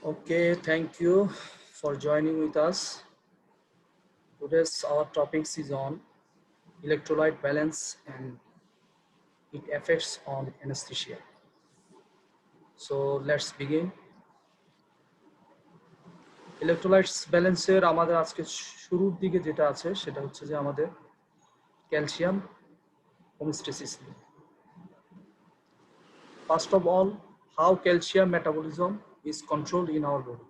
Okay, thank you for joining with us. Today's our topics is on electrolyte balance and its effects on anesthesia. So let's begin. Electrolytes ব্যালেন্সের আমাদের আজকে শুরুর দিকে যেটা আছে সেটা হচ্ছে যে আমাদের calcium homeostasis. First of all, how calcium metabolism is controlled in our body.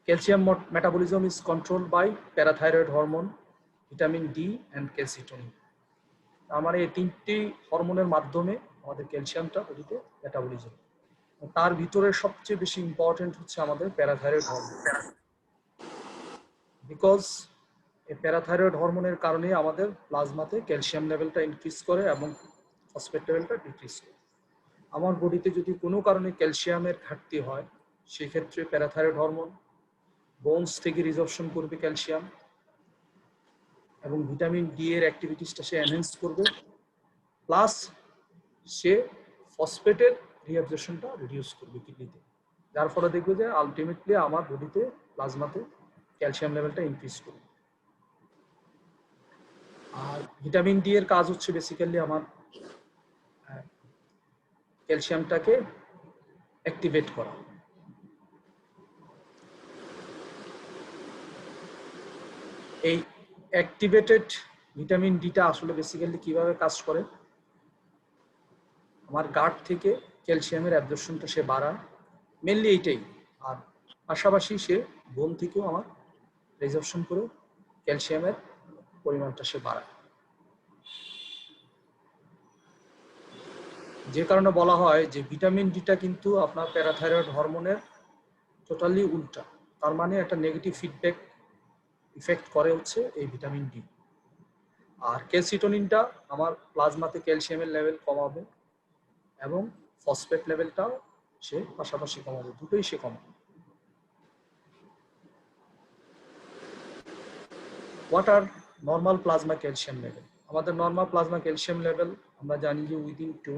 Calcium metabolism is controlled by parathyroid hormone, vitamin D and calcitonin. আমাদের এই তিনটি হরমোনের মাধ্যমে আমাদের ক্যালসিয়ামটা বডিতে মেটাবলিজম। তার ভিতরে সবচেয়ে বেশি ইম্পর্টেন্ট হচ্ছে আমাদের প্যারাথাইরয়েড হরমোন, বিকজ এই প্যারাথাইরয়েড হরমোনের কারণে আমাদের প্লাজমাতে ক্যালসিয়াম লেভেলটা ইনক্রিজ করে এবং ফসফেট লেভেলটা ডিক্রিজ করে। আমার বডিতে যদি কোনো কারণে ক্যালসিয়ামের ঘাটতি হয় সেক্ষেত্রে প্যারাথাইরয়েড হরমোন বোনস থেকে রিজর্পশন করবে ক্যালসিয়াম এবং ভিটামিন ডি এর অ্যাক্টিভিটিসটা সে এনহ্যান্স করবে, প্লাস সে ফসফেটের রিঅ্যাবজর্পশনটা রিডিউস করবে কিডনিতে, যার ফলে দেখবে যে আলটিমেটলি আমার বডিতে প্লাজমাতে ক্যালসিয়াম লেভেলটা ইনক্রিজ করবে। আর ভিটামিন ডি এর কাজ হচ্ছে বেসিক্যালি আমার ক্যালসিয়ামটাকে অ্যাক্টিভেট করা। এই অ্যাক্টিভেটেড ভিটামিন ডিটা আসলে বেসিক্যালি কিভাবে কাজ করে, আমার গাট থেকে ক্যালসিয়ামের অ্যাবজর্পশনটা সে বাড়ায়, মেনলি এইটাই। আর পাশাপাশি সে বোন থেকেও আমার রিজর্পশন করে ক্যালসিয়ামের পরিমাণটা সে বাড়ায়। যে কারণে বলা হয় যে ভিটামিন ডিটা কিন্তু আপনার প্যারাথাইরয়েড হরমোনের টোটালি উল্টা, তার মানে একটা নেগেটিভ ফিডব্যাক ইফেক্ট করে হচ্ছে এই ভিটামিন ডি। আর ক্যালসিটোনিনটা আমার প্লাজমাতে ক্যালসিয়ামের লেভেল কমাবে এবং ফসফেট লেভেলটাও সে পাশাপাশি কমাবে, দুটোই সে কমাবে। What are normal plasma calcium level? আমাদের নর্মাল প্লাজমা ক্যালসিয়াম লেভেল আমরা জানি যে উইদিন 2,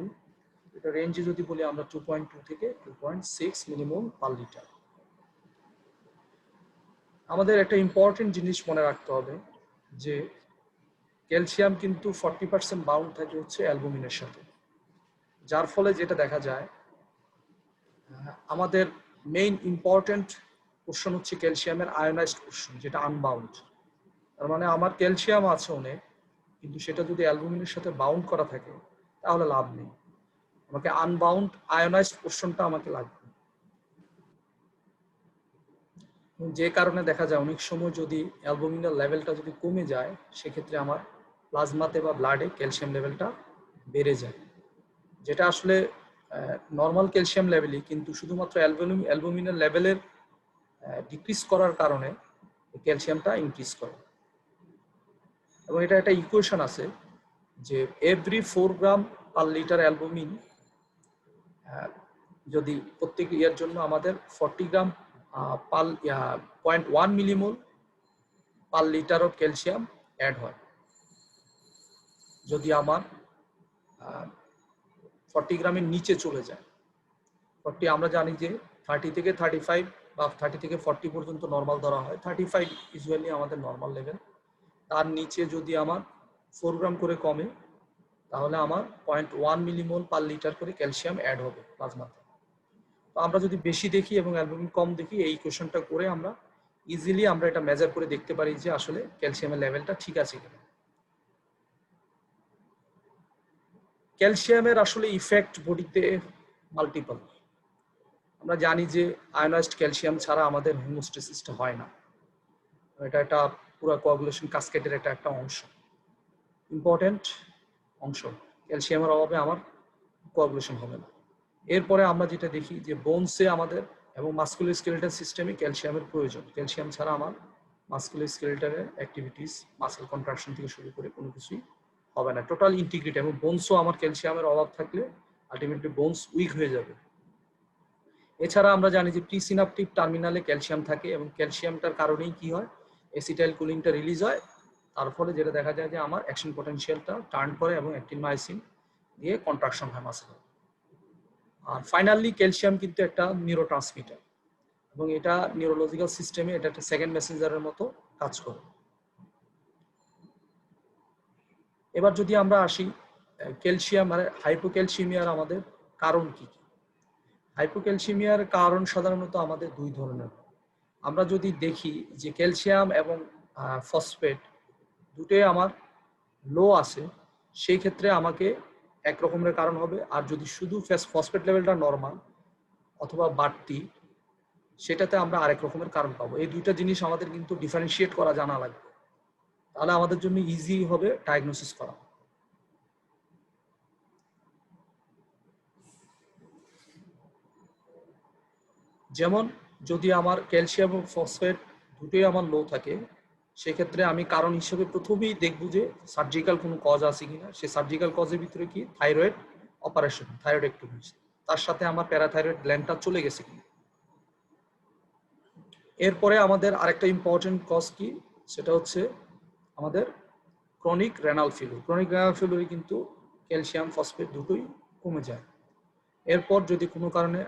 এটা রেঞ্জে যদি বলি আমরা 2.2 থেকে 2.6 মিলিমোল পার লিটার। আমাদের একটা ইম্পর্টেন্ট জিনিস মনে রাখতে হবে যে ক্যালসিয়াম কিন্তু 40% বাউন্ড থাকে হচ্ছে অ্যালবুমিনের সাথে, যার ফলে যেটা দেখা যায় আমাদের মেইন ইম্পর্টেন্ট পোর্শন হচ্ছে ক্যালসিয়ামের আয়োনাইজড পোর্শন, যেটা আনবাউন্ড। তার মানে আমার ক্যালসিয়াম আছে অনেক, কিন্তু সেটা যদি অ্যালবুমিনের সাথে বাউন্ড করা থাকে তাহলে লাভ নেই, আমাকে আনবাউন্ড আয়োনাইজড পোর্শনটা আমাকে লাগবে। যে কারণে দেখা যায় অনেক সময় যদি অ্যালবুমিনের লেভেলটা যদি কমে যায় সেক্ষেত্রে আমার প্লাজমাতে বা ব্লাডে ক্যালসিয়াম লেভেলটা বেড়ে যায়, যেটা আসলে নর্মাল ক্যালসিয়াম লেভেলই, কিন্তু শুধুমাত্র অ্যালবুমিনের লেভেলের ডিক্রিজ করার কারণে ক্যালসিয়ামটা ইনক্রিজ করে। এবং এটা একটা ইকুয়েশন আছে যে every 4 gram per litre albumin, যদি প্রত্যেক ইয়ার জন্য আমাদের 40 gram 0.1 millimole per litre of calcium add হয়। যদি আমার 40 গ্রামের নিচে চলে যায়, 40 আমরা জানি যে 30 থেকে 35 বা 30 থেকে 40 পর্যন্ত নর্মাল ধরা হয়, 35 ইউজুয়ালি আমাদের নর্মাল লেভেল। তার নিচে যদি আমার 4 গ্রাম করে কমে তাহলে আমার 0.1 মিলিমোল পার লিটার করে ক্যালসিয়াম অ্যাড হবে প্লাজমাতে। তো আমরা যদি বেশি দেখি এবং অ্যালবুমিন কম দেখি, এই কোয়েশনটা করে আমরা ইজিলি আমরা এটা মেজার করে দেখতে পারি যে আসলে ক্যালসিয়ামের লেভেলটা ঠিক আছে কিনা। ক্যালসিয়ামের আসলে ইফেক্ট বডিতে মাল্টিপল। আমরা জানি যে আয়োনাইজড ক্যালসিয়াম ছাড়া আমাদের হোমিওস্ট্যাসিসটা হয় না, এটা একটা পুরো কোয়াগুলেশন কাসকেডের একটা অংশ, ইম্পর্টেন্ট অংশ। ক্যালসিয়ামের অভাবে আমার কোয়াগুলেশন হবে না। এরপরে আমরা যেটা দেখি যে বোনসে আমাদের এবং মাসকুলোস্কেলেটাল সিস্টেমে ক্যালসিয়ামের প্রয়োজন, ক্যালসিয়াম ছাড়া আমার মাসকুলোস্কেলেটালের অ্যাক্টিভিটিস, মাসেল কন্ট্রাকশন থেকে শুরু করে কোনো কিছুই হবে না, টোটাল ইন্টিগ্রিটি। এবং বোনসও আমার ক্যালসিয়ামের অভাব থাকলে আলটিমেটলি বোনস উইক হয়ে যাবে। এছাড়া আমরা জানি যে প্রিসিনাপটিক টার্মিনালে ক্যালসিয়াম থাকে এবং ক্যালসিয়ামটার কারণেই কি হয়, অ্যাসিটাইল কোলিনটা রিলিজ হয়, তার ফলে যেটা দেখা যায় যে আমার অ্যাকশন পটেনশিয়ালটা টার্ন করে এবং অ্যাক্টিন মায়োসিন দিয়ে কন্ট্রাকশন হয় মাসেল। আর ফাইনালি ক্যালসিয়াম কিন্তু একটা নিউরোট্রান্সমিটার এবং এটা নিউরোলজিক্যাল সিস্টেমে এটা একটা সেকেন্ড মেসেঞ্জারের মতো কাজ করে। এবার যদি আমরা আসি ক্যালসিয়াম আর হাইপোক্যালসিমিয়ার আমাদের কারণ কি কি? হাইপোক্যালসিমিয়ার কারণ সাধারণত আমাদের দুই ধরনের। আমরা যদি দেখি যে ক্যালসিয়াম এবং ফসফেট দুটোই আমার লো আছে, সেই ক্ষেত্রে আমাকে এক রকমের কারণ হবে। আর যদি শুধু ফসফেট লেভেলটা নর্মাল অথবা বাড়তি, সেটাতে আমরা আরেক রকমের কারণ পাবো। এই দুইটা জিনিস আমাদের কিন্তু ডিফারেন্সিয়েট করা জানা লাগবে, তাহলে আমাদের জন্য ইজি হবে ডায়াগনোসিস করা। যেমন যদি আমার ক্যালসিয়াম এবং ফসফেট দুটোই আমার লো থাকে, সেক্ষেত্রে আমি কারণ হিসেবে প্রথমেই দেখব যে সার্জিক্যাল কোনো কজ আছে কিনা। সেই সার্জিক্যাল কজের ভিতরে কি থাইরয়েড অপারেশন, থাইরয়েডেক্টমি, তার সাথে আমার প্যারাথাইরয়েড গ্ল্যান্ডটা চলে গেছে কিনা। এরপরে আমাদের আরেকটা ইম্পর্টেন্ট কজ কি, সেটা হচ্ছে আমাদের chronic renal failure. Chronic renal ফেলিউরে কিন্তু ক্যালসিয়াম ফসফেট দুটোই কমে যায়। এরপর যদি কোনো কারণে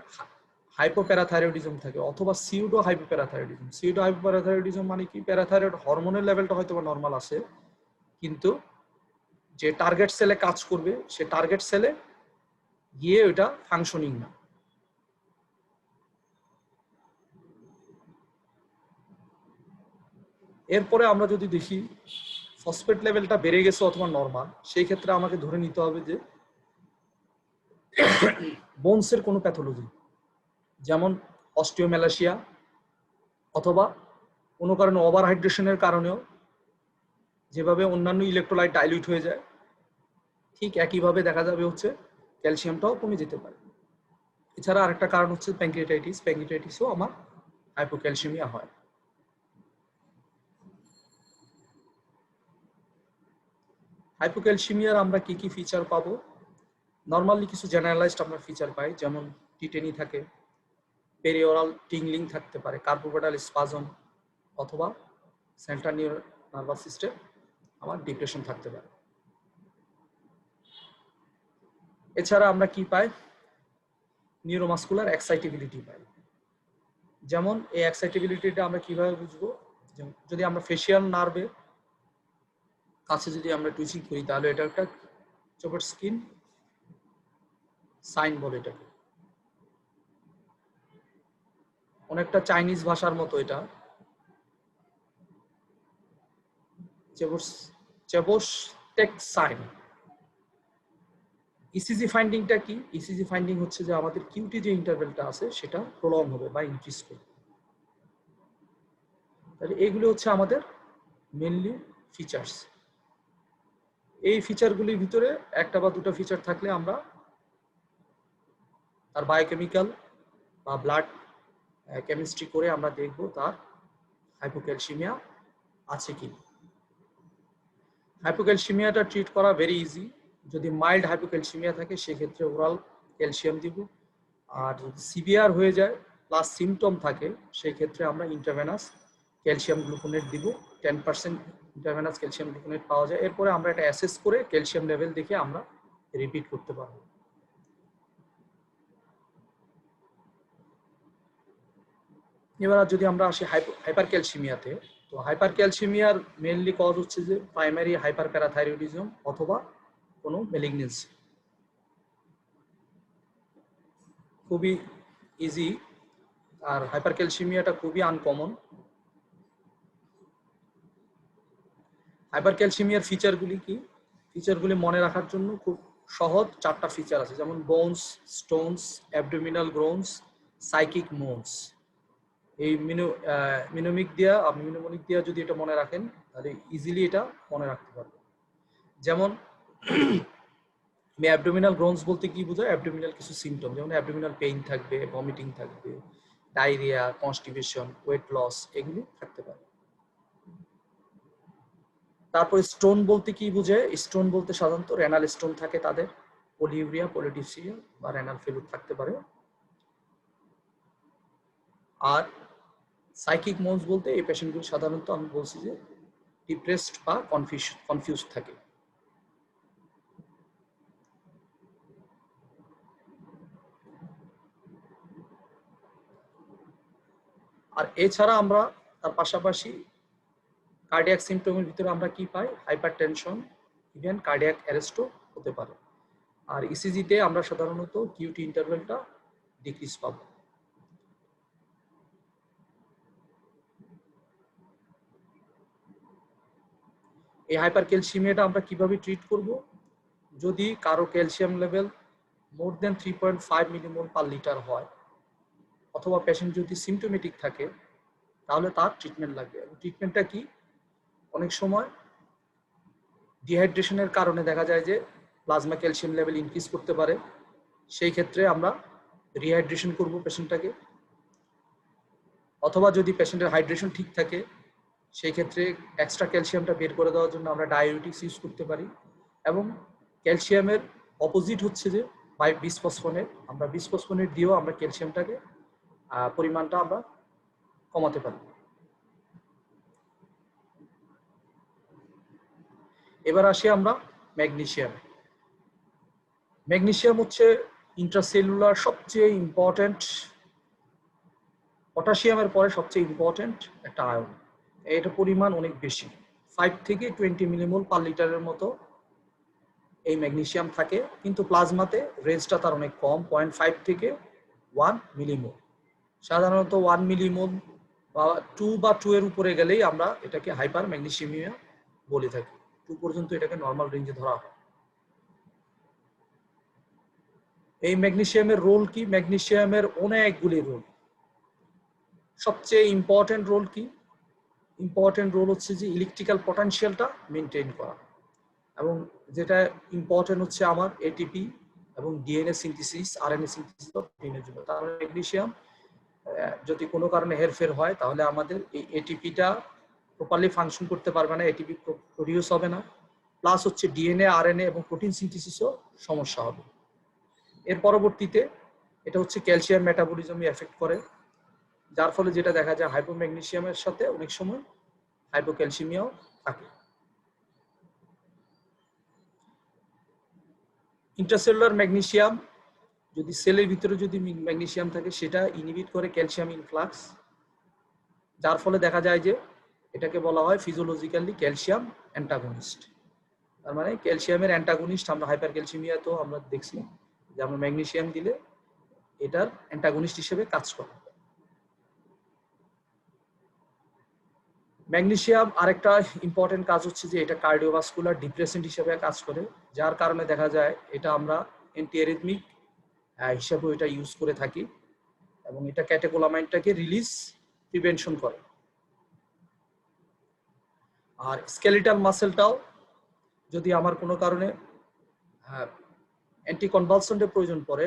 হাইপোপ্যারাথাইরয়েডিজম থাকে অথবা সিউডো হাইপোপ্যারাথাইরয়েডিজম। সিউডো হাইপোপ্যারাথাইরয়েডিজম মানে কি, প্যারাথাইরয়েড হরমোনের লেভেলটা হয়তো নর্মাল আছে, কিন্তু যে টার্গেট সেলে কাজ করবে সে টার্গেট সেলে গিয়ে ওটা ফাংশনিং না। এরপরে আমরা যদি দেখি ফসফেট লেভেলটা বেড়ে গেছে অথবা নর্মাল, সেই ক্ষেত্রে আমাকে ধরে নিতে হবে যে বোনসের কোনো প্যাথোলজি, যেমন অস্টিওমেলাসিয়া অথবা কোনো কারণে ওভার হাইড্রেশনের কারণেও যেভাবে অন্যান্য ইলেকট্রোলাইট ডাইলিউট হয়ে যায়, ঠিক একইভাবে দেখা যাবে হচ্ছে ক্যালসিয়ামটাও কমে যেতে পারে। এছাড়া আরেকটা কারণ হচ্ছে প্যাঙ্ক্রিয়াটাইটিস। প্যাঙ্ক্রিয়াটাইটিসও আমার হাইপোক্যালসিমিয়া হয়। হাইপোক্যালসিমিয়ার আমরা কি কি ফিচার পাবো? নর্মালি কিছু জেনারেলাইজড আমরা ফিচার পাই, যেমন টিটেনি থাকে, পেরিওরাল টিংলিং থাকতে পারে, কার্বোভেটাল স্পাজম অথবা সেন্ট্রাল নার্ভাস সিস্টেম আমার ডিপ্রেশন থাকতে পারে। এছাড়া আমরা কি পাই? নিউরোমাস্কুলার এক্সাইটেবিলিটি পাই। যেমন এই এক্সাইটেবিলিটিটা আমরা কিভাবে বুঝবো? যদি আমরা ফেশিয়াল নার্ভের কাছে যদি আমরা টুইচিং করি, তাহলে এটা একটা চোখের স্কিন সাইন বলে এটাকে, অনেকটা চাইনিজ ভাষার মতো। এটা চেবোস টেক সাইন। ইসিজি ফাইন্ডিংটা কি? ইসিজি ফাইন্ডিং হচ্ছে যে আমাদের কিউটি যে ইন্টারভেলটা আছে সেটা প্রলং হবে বা ইনক্রিজ করবে। তাহলে এইগুলো হচ্ছে আমাদের মেনলি ফিচার্স। এই ফিচারগুলির ভিতরে একটা বা দুটো ফিচার থাকলে আমরা তার বায়োকেমিক্যাল বা ব্লাড কেমিস্ট্রি করে আমরা দেখব তার হাইপোক্যালসিমিয়া আছে কি। হাইপোক্যালসিমিয়াটা ট্রিট করা ভেরি ইজি। যদি মাইল্ড হাইপোক্যালসিমিয়া থাকে সেক্ষেত্রে ওরাল ক্যালসিয়াম দিব, আর যদি সিভিয়ার হয়ে যায় প্লাস সিমটম থাকে সেই ক্ষেত্রে আমরা ইন্টারভেনাস ক্যালসিয়াম গ্লুকোনেট দিব। 10% ইন্টারভেনাস ক্যালসিয়াম গ্লুকোনেট পাওয়া যায়। এরপরে আমরা এটা অ্যাসেস করে ক্যালসিয়াম লেভেল দেখে আমরা রিপিট করতে পারবো। এবার যদি আমরা আসি হাইপার ক্যালসিমিয়াতে, তো হাইপার ক্যালসিমিয়ার মেইনলি কজ হচ্ছে যে প্রাইমারি হাইপার প্যারাথাইরয়েডিজম অথবা কোনো ম্যালিগনেন্সি। খুবই ইজি, আর হাইপার ক্যালসিমিয়াটা খুবই আনকমন। হাইপার ক্যালসিমিয়ার ফিচারগুলি কি? ফিচারগুলি মনে রাখার জন্য খুব সহজ চারটা ফিচার আছে, যেমন বোনস, স্টোনস, অ্যাবডোমিনাল গ্রোনস, সাইকিক মোনস। এই মিনোমিক দিয়া আপনি মিনোমনিক দিয়া যদি এটা মনে রাখেন তাহলে ইজিলি এটা মনে রাখতে পারবেন। যেমন অ্যাবডোমিনাল গ্রোনস বলতে কি বোঝায়? অ্যাবডোমিনাল কিছু সিমটম, যেমন অ্যাবডোমিনাল পেইন থাকবে, ভমিটিং থাকবে, ডায়রিয়া, কনস্টিপেশন, ওয়েট লস, এগুলি থাকতে পারে। তারপর স্টোন বলতে কি বোঝায়? স্টোন বলতে সাধারণত রেনাল স্টোন থাকে তাদের, পলিউরিয়া, পলিডিপসিয়া বা রেনাল ফেলুর থাকতে পারে। আর সাইকিক মোনস বলতে এই পেশেন্টগুলো সাধারণত আমি বলছি যে ডিপ্রেসড বা কনফিউজ থাকে। আর এছাড়া আমরা তার পাশাপাশি কার্ডিয়াক সিমটমের ভিতরে আমরা কি পাই, হাইপারটেনশন, ইভেন কার্ডিয়াক অ্যারেস্টও হতে পারে। আর ইসিজিতে আমরা সাধারণত কিউটি ইন্টারভেলটা ডিক্রিজ পাবো। এই হাইপারক্যালসিমিয়াটা আমরা কিভাবে ট্রিট করব? যদি কারো ক্যালসিয়াম লেভেল মোর দেন 3.5 মিলিমোল পার লিটার হয়, অথবা পেশেন্ট যদি সিমটোমেটিক থাকে, তাহলে তার ট্রিটমেন্ট লাগবে। এবং ট্রিটমেন্টটা কি? অনেক সময় ডিহাইড্রেশনের কারণে দেখা যায় যে প্লাজমা ক্যালসিয়াম লেভেল ইনক্রিজ করতে পারে, সেই ক্ষেত্রে আমরা রিহাইড্রেশন করব পেশেন্টটাকে। অথবা যদি পেশেন্টের হাইড্রেশন ঠিক থাকে, সেই ক্ষেত্রে এক্সট্রা ক্যালসিয়ামটা বের করে দেওয়ার জন্য আমরা ডায়োটিক্স ইউজ করতে পারি। এবং ক্যালসিয়ামের অপোজিট হচ্ছে যে বিসফসফোনেট, আমরা বিসফসফোনেট দিয়েও আমরা ক্যালসিয়ামটাকে পরিমাণটা আমরা কমাতে পারি। এবার আসি আমরা ম্যাগনেসিয়াম। ম্যাগনেসিয়াম হচ্ছে ইন্ট্রাসেলুলার সবচেয়ে ইম্পর্টেন্ট, পটাশিয়ামের পরে সবচেয়ে ইম্পর্টেন্ট একটা আয়ন। এটা পরিমাণ অনেক বেশি, 5 থেকে 20 মিলিমোল পার লিটারের মতো এই ম্যাগনেসিয়াম থাকে, কিন্তু প্লাজমাতে রেঞ্জটা তার অনেক কম, 0.5 থেকে 1 মিলিমোল। সাধারণত 1 মিলিমোল বা 2 বা 2 এর উপরে গেলেই আমরা এটাকে হাইপার ম্যাগনেসিয়ামিয়া বলে থাকি। 2 পর্যন্ত এটাকে নর্মাল রেঞ্জে ধরা হয়। এই ম্যাগনেসিয়ামের রোল কি? ম্যাগনেসিয়ামের অনেকগুলি রোল। সবচেয়ে ইম্পর্টেন্ট রোল কি? ইম্পর্টেন্ট রোল হচ্ছে যে ইলেকট্রিক্যাল পটেনশিয়ালটা মেনটেন করা, এবং যেটা ইম্পর্টেন্ট হচ্ছে আমার এটিপি এবং ডিএনএ সিনথেসিস, আরএনএ সিনথেসিস প্রোটিনের জন্য। তাহলে ম্যাগনেসিয়াম যদি কোনো কারণে হেরফের হয়, তাহলে আমাদের এই এটিপিটা প্রপারলি ফাংশন করতে পারবে না, এটিপি প্রডিউস হবে না, প্লাস হচ্ছে ডিএনএ, আরএনএ এবং প্রোটিন সিনথেসিসও সমস্যা হবে। এর পরবর্তীতে এটা হচ্ছে ক্যালসিয়াম মেটাবলিজমে এফেক্ট করে, যার ফলে যেটা দেখা যায় হাইপোম্যাগনেসিয়ামের সাথে অনেক সময় হাইপোক্যালসিমিয়াও থাকে। ইন্ট্রাসেলুলার ম্যাগনেসিয়াম, যদি সেলের ভিতরে যদি ম্যাগনেসিয়াম থাকে, সেটা ইনহিবিট করে ক্যালসিয়াম ইনফ্লাক্স, যার ফলে দেখা যায় যে এটাকে বলা হয় ফিজিওলজিক্যালি ক্যালসিয়াম অ্যান্টাগনিস্ট। তার মানে ক্যালসিয়ামের অ্যান্টাগনিস্ট আমরা হাইপারক্যালসিমিয়া তো আমরা দেখছি যে আমরা ম্যাগনেসিয়াম দিলে এটার অ্যান্টাগনিস্ট হিসেবে কাজ করে। ম্যাগনেসিয়াম আরেকটা ইম্পর্টেন্ট কাজ হচ্ছে যে এটা কার্ডিওভাস্কুলার ডিপ্রেসেন্ট হিসেবে কাজ করে, যার কারণে দেখা যায় এটা আমরা অ্যান্টিঅ্যারিথমিক হিসেবে এটা ইউজ করে থাকি, এবং এটা ক্যাটেকোলামাইনটাকে রিলিজ প্রিভেনশন করে। আর স্কেলিটাল মাসেলটাও যদি আমার কোনো কারণে অ্যান্টিকনভালসেন্টের প্রয়োজন পড়ে,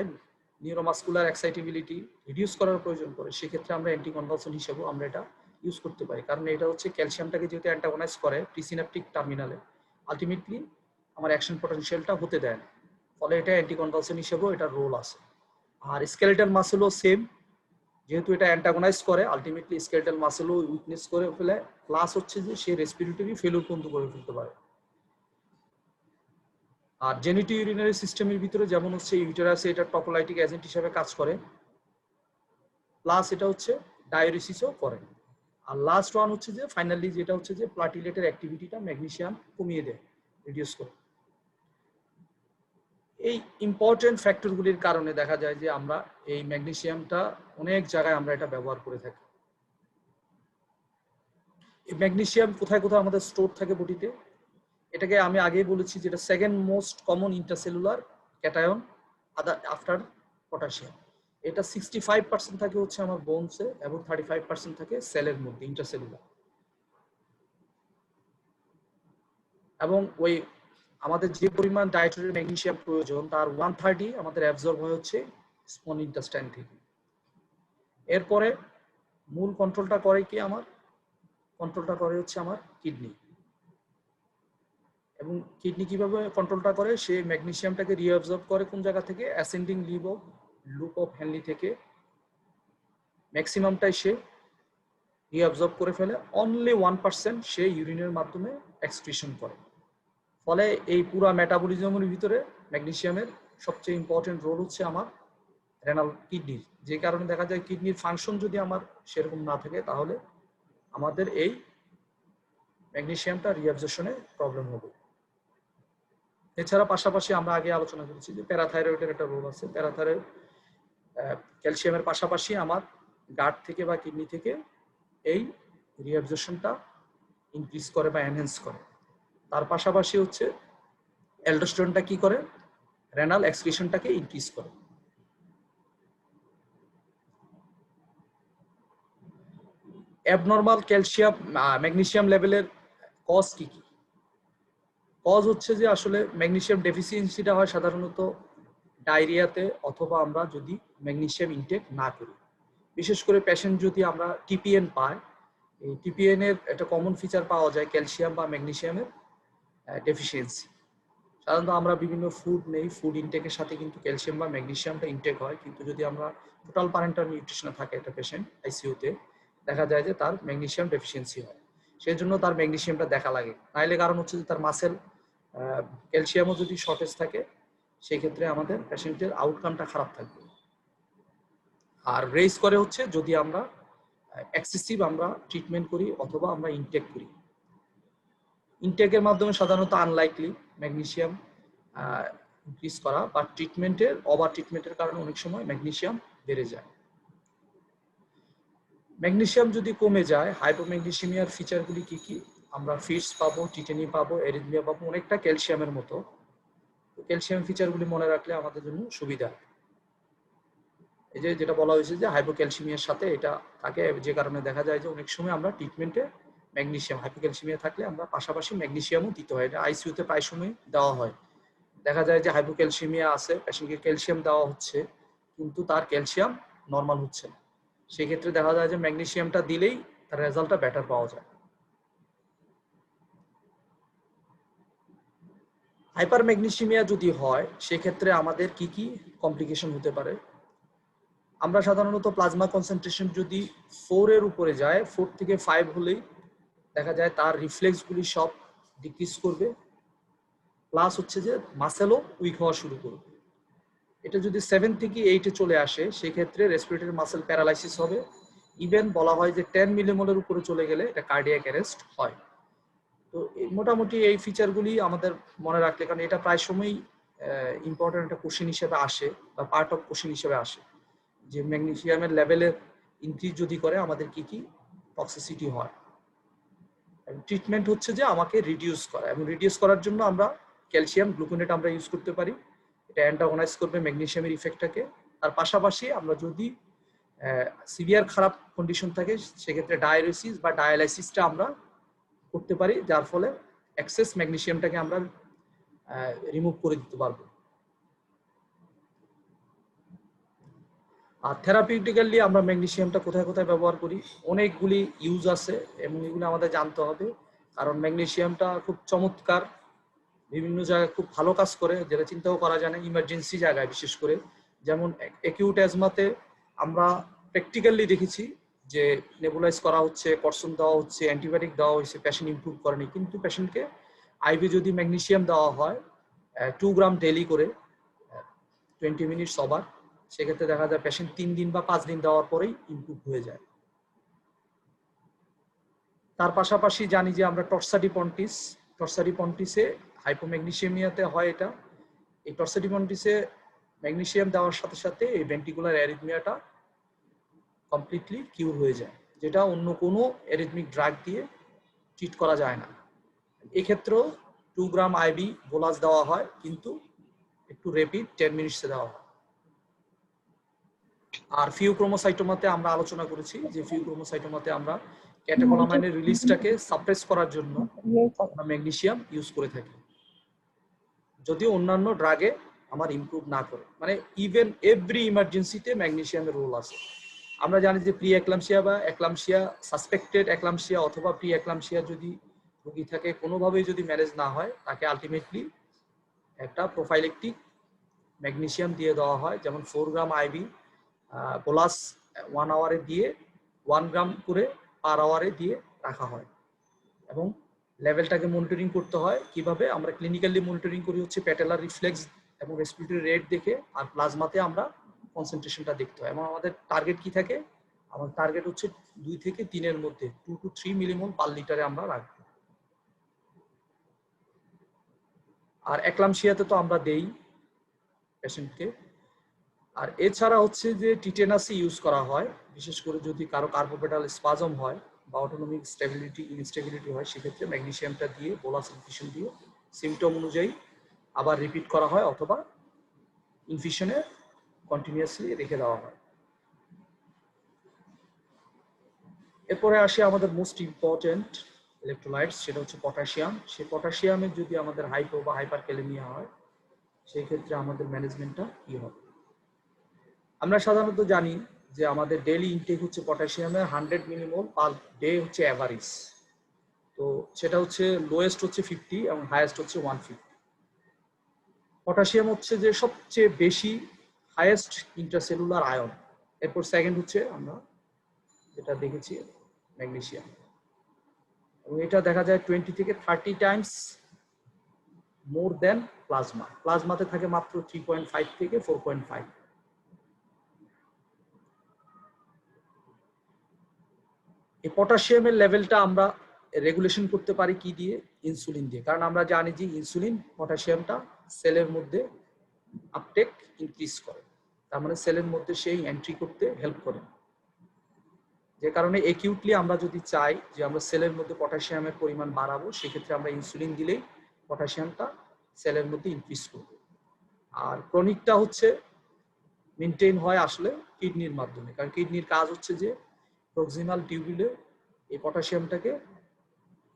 নিউরোমাস্কুলার এক্সাইটেবিলিটি রিডিউস করার প্রয়োজন পড়ে, সেক্ষেত্রে আমরা অ্যান্টিকনভালসেন্ট হিসেবেও আমরা এটা ইউজ করতে পারি। কারণ এটা হচ্ছে ক্যালসিয়ামটাকে যেহেতু অ্যান্টাগনাইজ করে প্রিসিনাপটিক টার্মিনালে, আলটিমেটলি আমার অ্যাকশন পটেনশিয়ালটা হতে দেয় না, ফলে এটা অ্যান্টিকনভালসেন্ট হিসেবেও এটার রোল আছে। আর স্কেলেটাল মাসেলও সেম, যেহেতু এটা অ্যান্টাগনাইজ করে, আলটিমেটলি স্কেলেটাল মাসেলও উইকনেস করে ফেলে, প্লাস হচ্ছে যে সে রেসপিরেটরি ফেলিউর পর্যন্ত করে ফেলতে পারে। আর জেনিটো ইউরিনারি সিস্টেমের ভিতরে যেমন হচ্ছে ইউটেরাসে এটা টপোলাইটিক এজেন্ট হিসেবে কাজ করে, প্লাস এটা হচ্ছে ডায়োরিসিসও করে। আর লাস্ট ওয়ান হচ্ছে যে ফাইনালি যেটা হচ্ছে যে প্লাটিলেটের অ্যাক্টিভিটিটা ম্যাগনেসিয়াম কমিয়ে দেয়, রিডিউস করে। এই ইম্পর্টেন্ট ফ্যাক্টরগুলির কারণে দেখা যায় যে আমরা এই ম্যাগনেসিয়ামটা অনেক জায়গায় আমরা এটা ব্যবহার করে থাকি। এই ম্যাগনেসিয়াম কোথায় কোথায় আমাদের স্টোর থাকে বডিতে, এটাকে আমি আগেই বলেছি যেটা second most common intercellular cation after potassium. এটা 65% থাকে হচ্ছে আমার বোনসে, এবং 35% থাকে সেলের মধ্যে ইন্টারসেলুলার। এবং ওই আমাদের যে পরিমাণ ডায়েটারি ম্যাগনেসিয়াম প্রয়োজন তার 1/3 আমাদের অ্যাবজর্ব হয়ে হচ্ছে স্মল ইন্টেস্টাইন থেকে। এরপরে মূল কন্ট্রোলটা করে কি, আমার কন্ট্রোলটা করে হচ্ছে আমার কিডনি। এবং কিডনি কিভাবে কন্ট্রোলটা করে, সে ম্যাগনেসিয়ামটাকে রিঅ্যাবজর্ব করে কোন জায়গা থেকে, অ্যাসেন্ডিং লুপ অফ হেনলি থেকে ম্যাক্সিমামটাই সে রিঅ্যাবজর্ব করে ফেলে, অনলি 1% সে ইউরিনের মাধ্যমে এক্সক্রিশন করে। ফলে এই পুরো মেটাবলিজমের ভিতরে ম্যাগনেসিয়ামের সবচেয়ে ইম্পর্টেন্ট রোল হচ্ছে আমার রেনাল কিডনির, যে কারণে দেখা যায় কিডনির ফাংশন যদি আমার সেরকম না থাকে তাহলে আমাদের এই ম্যাগনেসিয়ামটা রিঅ্যাবজর্পশনে প্রবলেম হবে। এছাড়া পাশাপাশি আমরা আগে আলোচনা করেছি যে প্যারাথাইরয়েডের একটা রোল আছে। প্যারাথাইরয়েড ক্যালসিয়ামের পাশাপাশি আমার গাট থেকে বা কিডনি থেকে এই রিঅ্যাবজর্পশনটা ইনক্রিজ করে বা এনহ্যান্স করে। তার পাশাপাশি হচ্ছে অ্যালডোস্টেরনটা কি করে, রেনাল এক্সক্রিশনটাকে ইনক্রিজ করে। অ্যাবনর্মাল ক্যালসিয়াম ম্যাগনেসিয়াম লেভেলের কজ কি কি? কজ হচ্ছে যে আসলে ম্যাগনেসিয়াম ডেফিসিয়েন্সিটা হয় সাধারণত ডায়রিয়াতে, অথবা আমরা যদি ম্যাগনেসিয়াম ইনটেক না করি। বিশেষ করে পেশেন্ট যদি আমরা টিপিএন পাই, এই টিপিএন এর একটা কমন ফিচার পাওয়া যায় ক্যালসিয়াম বা ম্যাগনেসিয়ামের ডেফিসিয়েন্সি। সাধারণত আমরা বিভিন্ন ফুড নেই, ফুড ইনটেকের সাথে কিন্তু ক্যালসিয়াম বা ম্যাগনেসিয়ামটা ইনটেক হয়, কিন্তু যদি আমরা টোটাল প্যারেন্টাল নিউট্রিশনে থাকে একটা পেশেন্ট আইসিইউতে, দেখা যায় যে তার ম্যাগনেসিয়াম ডেফিসিয়েন্সি হয়। সেই জন্য তার ম্যাগনেসিয়ামটা দেখা লাগে। নাইলে কারণ হচ্ছে যে তার মাসেল ক্যালসিয়ামও যদি শর্টেজ থাকে, সেই ক্ষেত্রে আমাদের পেশেন্টের আউটকামটা খারাপ থাকবে। আর রেজ করে হচ্ছে যদি আমরা এক্সেসিভ আমরা ট্রিটমেন্ট করি অথবা আমরা ইনটেক করি। ইনটেকের মাধ্যমে সাধারণত আনলাইকলি ম্যাগনেসিয়াম ইনক্রিজ করা, বা ট্রিটমেন্টের ওভার ট্রিটমেন্টের কারণে অনেক সময় ম্যাগনেসিয়াম বেড়ে যায়। ম্যাগনেসিয়াম যদি কমে যায়, হাইপোম্যাগনেসিমিয়ার ফিচারগুলি কি কি? আমরা ফিটস পাবো, টিটেনি পাবো, এরিথমিয়া পাবো, অনেকটা ক্যালসিয়ামের মতো। ক্যালসিয়াম ফিচারগুলি মনে রাখলে আমাদের জন্য সুবিধা। এই যে যেটা বলা হয়েছে যে হাইপোক্যালসিমিয়ার সাথে এটা থাকে, যে কারণে দেখা যায় যে অনেক সময় আমরা ট্রিটমেন্টে ম্যাগনেসিয়াম, হাইপোক্যালসিমিয়া থাকলে আমরা পাশাপাশি ম্যাগনেসিয়ামও দিতে হয়। এটা আইসিইউতে প্রায় সময় দেওয়া হয়। দেখা যায় যে হাইপোক্যালসিমিয়া আছে, পেশেন্টকে ক্যালসিয়াম দেওয়া হচ্ছে কিন্তু তার ক্যালসিয়াম নর্মাল হচ্ছে না। সেক্ষেত্রে দেখা যায় যে ম্যাগনেসিয়ামটা দিলেই তার রেজাল্টটা বেটার পাওয়া যায়। হাইপার ম্যাগনেসিমিয়া যদি হয়, সেক্ষেত্রে আমাদের কি কি কমপ্লিকেশন হতে পারে? আমরা সাধারণত প্লাজমা কনসেন্ট্রেশন যদি 4 এর উপরে যায়, 4 থেকে 5 হলেই দেখা যায় তার রিফ্লেক্সগুলি সব ডিক্রিজ করবে, প্লাস হচ্ছে যে মাসেলও উইক হওয়া শুরু করবে। এটা যদি 7 থেকে 8 এ চলে আসে, সেক্ষেত্রে রেসপিরেটরি মাসেল প্যারালাইসিস হবে। ইভেন বলা হয় যে 10 মিলিমোলের উপরে চলে গেলে এটা কার্ডিয়াক অ্যারেস্ট হয়। তো মোটামুটি এই ফিচারগুলি আমাদের মনে রাখলে, কারণ এটা প্রায় সময়ই ইম্পর্টেন্ট একটা কোশ্চেন হিসেবে আসে বা পার্ট অফ কোশ্চেন হিসেবে আসে, যে ম্যাগনেসিয়ামের লেভেলের ইনক্রিজ যদি করে আমাদের কি কি টক্সিসিটি হয়। ট্রিটমেন্ট হচ্ছে যে আমাকে রিডিউস করা, এবং রিডিউস করার জন্য আমরা ক্যালসিয়াম গ্লুকোনেট আমরা ইউজ করতে পারি। এটা অ্যান্টাগনাইজ করবে ম্যাগনেসিয়ামের ইফেক্টটাকে। তার পাশাপাশি আমরা যদি সিভিয়ার খারাপ কন্ডিশন থাকে, সেক্ষেত্রে ডায়ালিসিস বা ডায়ালাইসিসটা আমরা করতে পারি, যার ফলে এক্সেস ম্যাগনেসিয়ামটাকে আমরা রিমুভ করে দিতে পারবো। আর থেরাপিউটিক্যালি আমরা ম্যাগনেসিয়ামটা কোথায় কোথায় ব্যবহার করি, অনেকগুলি ইউজ আছে এবং এগুলো আমাদের জানতে হবে। কারণ ম্যাগনেসিয়ামটা খুব চমৎকার, বিভিন্ন জায়গায় খুব ভালো কাজ করে, যেটা চিন্তাও করা যায় না। ইমার্জেন্সি জায়গায় বিশেষ করে, যেমন অ্যাকিউট অ্যাজমাতে আমরা প্র্যাকটিক্যালি দেখেছি যে নেবুলাইজ করা হচ্ছে, কর্সন দেওয়া হচ্ছে, অ্যান্টিবায়োটিক দেওয়া হয়েছে, পেশেন্ট ইমপ্রুভ করেনি। কিন্তু পেশেন্টকে আইভি যদি ম্যাগনেসিয়াম দেওয়া হয় 2 গ্রাম ডেইলি করে 20 মিনিটস ওভার, সেক্ষেত্রে দেখা যায় পেশেন্ট 3 দিন বা 5 দিন দেওয়ার পরেই ইমপ্রুভ হয়ে যায়। তার পাশাপাশি জানি যে আমরা টর্সাডিপন্টিসে হাইপোম্যাগনেসিয়ামিয়াতে হয় এটা। এই টর্সাডিপন্টিসে ম্যাগনেসিয়াম দেওয়ার সাথে সাথে এই ভেন্ট্রিকুলার অ্যারিথমিয়াটা কমপ্লিটলি কিউর হয়ে যায়, যেটা অন্য কোনো অ্যারিথমিক ড্রাগ দিয়ে ট্রিট করা যায় না। এক্ষেত্রেও 2 গ্রাম আইভি বোলাস দেওয়া হয়, কিন্তু একটু র্যাপিড 10 মিনিটসে দেওয়া হয়। আর ফিউক্রোমোসাইটোমাতে আমরা আলোচনা করেছি যে ফিউক্রোমোসাইটোমাতে আমরা ক্যাটেকোলামাইনের রিলিজটাকে সাপ্রেস করার জন্য আমরা ম্যাগনেসিয়াম ইউজ করে থাকি, যদিও অন্যান্য ড্রাগে আমার ইমপ্রুভ না করে। মানে ইভেন এভরি ইমার্জেন্সিতে ম্যাগনেসিয়ামের রোল আছে। আমরা জানি যে প্রি একলামসিয়া বা একলামসিয়া, সাসপেক্টেড একলামসিয়া অথবা প্রি একলামসিয়া যদি রোগী থাকে, কোনোভাবেই যদি ম্যানেজ না হয়, তাকে আলটিমেটলি একটা প্রোফাইলেকটিক ম্যাগনেসিয়াম দিয়ে দেওয়া হয়, যেমন 4 গ্রাম আইভি বোলাস 1 আওয়ারে দিয়ে 1 গ্রাম করে পার আওয়ারে দিয়ে রাখা হয়। এবং লেভেলটাকে মনিটরিং করতে হয় কিভাবে? আমরা ক্লিনিক্যালি মনিটরিং করি হচ্ছে প্যাটেলার রিফ্লেক্স এবং রেসপিরেটরি রেট দেখে, আর প্লাজমাতে আমরা কনসেন্ট্রেশনটা দেখতে হয় এবং আমাদের টার্গেট কি থাকে, আমার টার্গেট হচ্ছে 2 থেকে 3 এর মধ্যে 2 to 3 মিলিমোল পার লিটারে আমরা রাখবো। আর একলামশিয়াতে তো আমরা দেই পেশেন্টকে। আর এছাড়া হচ্ছে যে টিটেনাসি ইউজ করা হয়, বিশেষ করে যদি কারো কার্বোপেটাল স্পাজম হয় বা অটোনমিক স্টেবিলিটি ইনস্টেবিলিটি হয়, সেক্ষেত্রে ম্যাগনেসিয়ামটা দিয়ে বোলাস ইনফিউশন দিয়ে সিমটম অনুযায়ী আবার রিপিট করা হয় অথবা ইনফিউশনে কন্টিনিউয়াসলি রেখে দেওয়া হয়। এরপরে আসি আমাদের মোস্ট ইম্পর্টেন্ট ইলেকট্রোলাইটস, সেটা হচ্ছে পটাশিয়াম। সেই পটাশিয়ামের যদি আমাদের হাইপো বা হাইপারক্যালেমিয়া হয়, সেই ক্ষেত্রে আমাদের ম্যানেজমেন্টটা কি হবে। আমরা সাধারণত জানি যে আমাদের ডেইলি ইনটেক হচ্ছে পটাশিয়ামের 100 মিলিমোল পার ডে হচ্ছে অ্যাভারেজ। তো সেটা হচ্ছে লোয়েস্ট হচ্ছে 50 এবং হাইয়েস্ট হচ্ছে 150। পটাশিয়াম হচ্ছে যে সবচেয়ে বেশি হাইয়েস্ট ইন্ট্রাসেলুলার আয়ন। এরপর সেকেন্ড হচ্ছে আমরা যেটা দেখেছি ম্যাগনেসিয়াম, এবং এটা দেখা যায় 20 থেকে 30 টাইমস মোর দেন প্লাজমা। প্লাজমাতে থাকে মাত্র 3.5 থেকে 4.5। এই পটাশিয়ামের লেভেলটা আমরা রেগুলেশন করতে পারি কি দিয়ে? ইনসুলিন দিয়ে। কারণ আমরা জানি যে ইনসুলিন পটাশিয়ামটা সেলের মধ্যে আপটেক ইনক্রিজ করে, তার মানে সেলের মধ্যে সেই এন্ট্রি করতে হেল্প করে। যে কারণে একিউটলি আমরা যদি চাই যে আমরা সেলের মধ্যে পটাশিয়ামের পরিমাণ বাড়াবো, সেক্ষেত্রে আমরা ইনসুলিন দিলেই পটাশিয়ামটা সেলের মধ্যে ইনক্রিজ করবে। আর ক্রনিকটা হচ্ছে মেনটেন হয় আসলে কিডনির মাধ্যমে, কারণ কিডনির কাজ হচ্ছে যে প্রক্সিমাল টিউবুলে এই পটাশিয়ামটাকে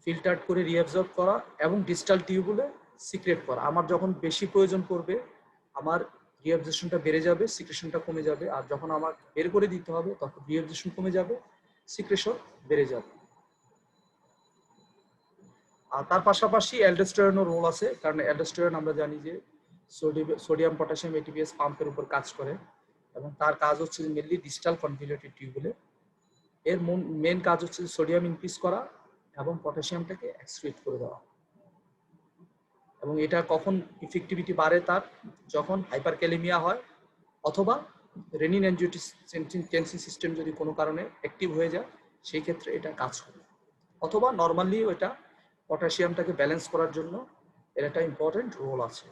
ফিল্টার করে রিঅ্যাবজর্ব করা এবং ডিস্টাল টিউবুলে সিক্রেট করা। আমার যখন বেশি প্রয়োজন পড়বে আমার রিঅ্যাবজর্পশনটা বেড়ে যাবে, সিক্রেশনটা কমে যাবে, আর যখন আমার বের করে দিতে হবে তখন রিঅ্যাবজর্পশন কমে যাবে, সিক্রেশন বেড়ে যাবে। আর তার পাশাপাশি অ্যালডোস্টেরনের রোল আছে, কারণ অ্যালডোস্টেরন আমরা জানি যে সোডিয়াম পটাশিয়াম এটিপিএস পাম্পের উপর কাজ করে এবং তার কাজ হচ্ছে মেনলি ডিস্টাল কনভলিউটেড টিউবুলে। এর মেন কাজ হচ্ছে সোডিয়াম ইনক্রিজ করা এবং পটাশিয়ামটাকে এক্সক্রিট করে দেওয়া। এবং এটা কখন ইফেক্টিভিটি বাড়ে তার? যখন হাইপারক্যালেমিয়া হয় অথবা রেনিন অ্যানজিওটেনসিন সিস্টেম যদি কোনো কারণে অ্যাক্টিভ হয়ে যায়, সেই ক্ষেত্রে এটা কাজ করে। অথবা নর্মালি এটা পটাশিয়ামটাকে ব্যালেন্স করার জন্য এর একটা ইম্পর্টেন্ট রোল আছে।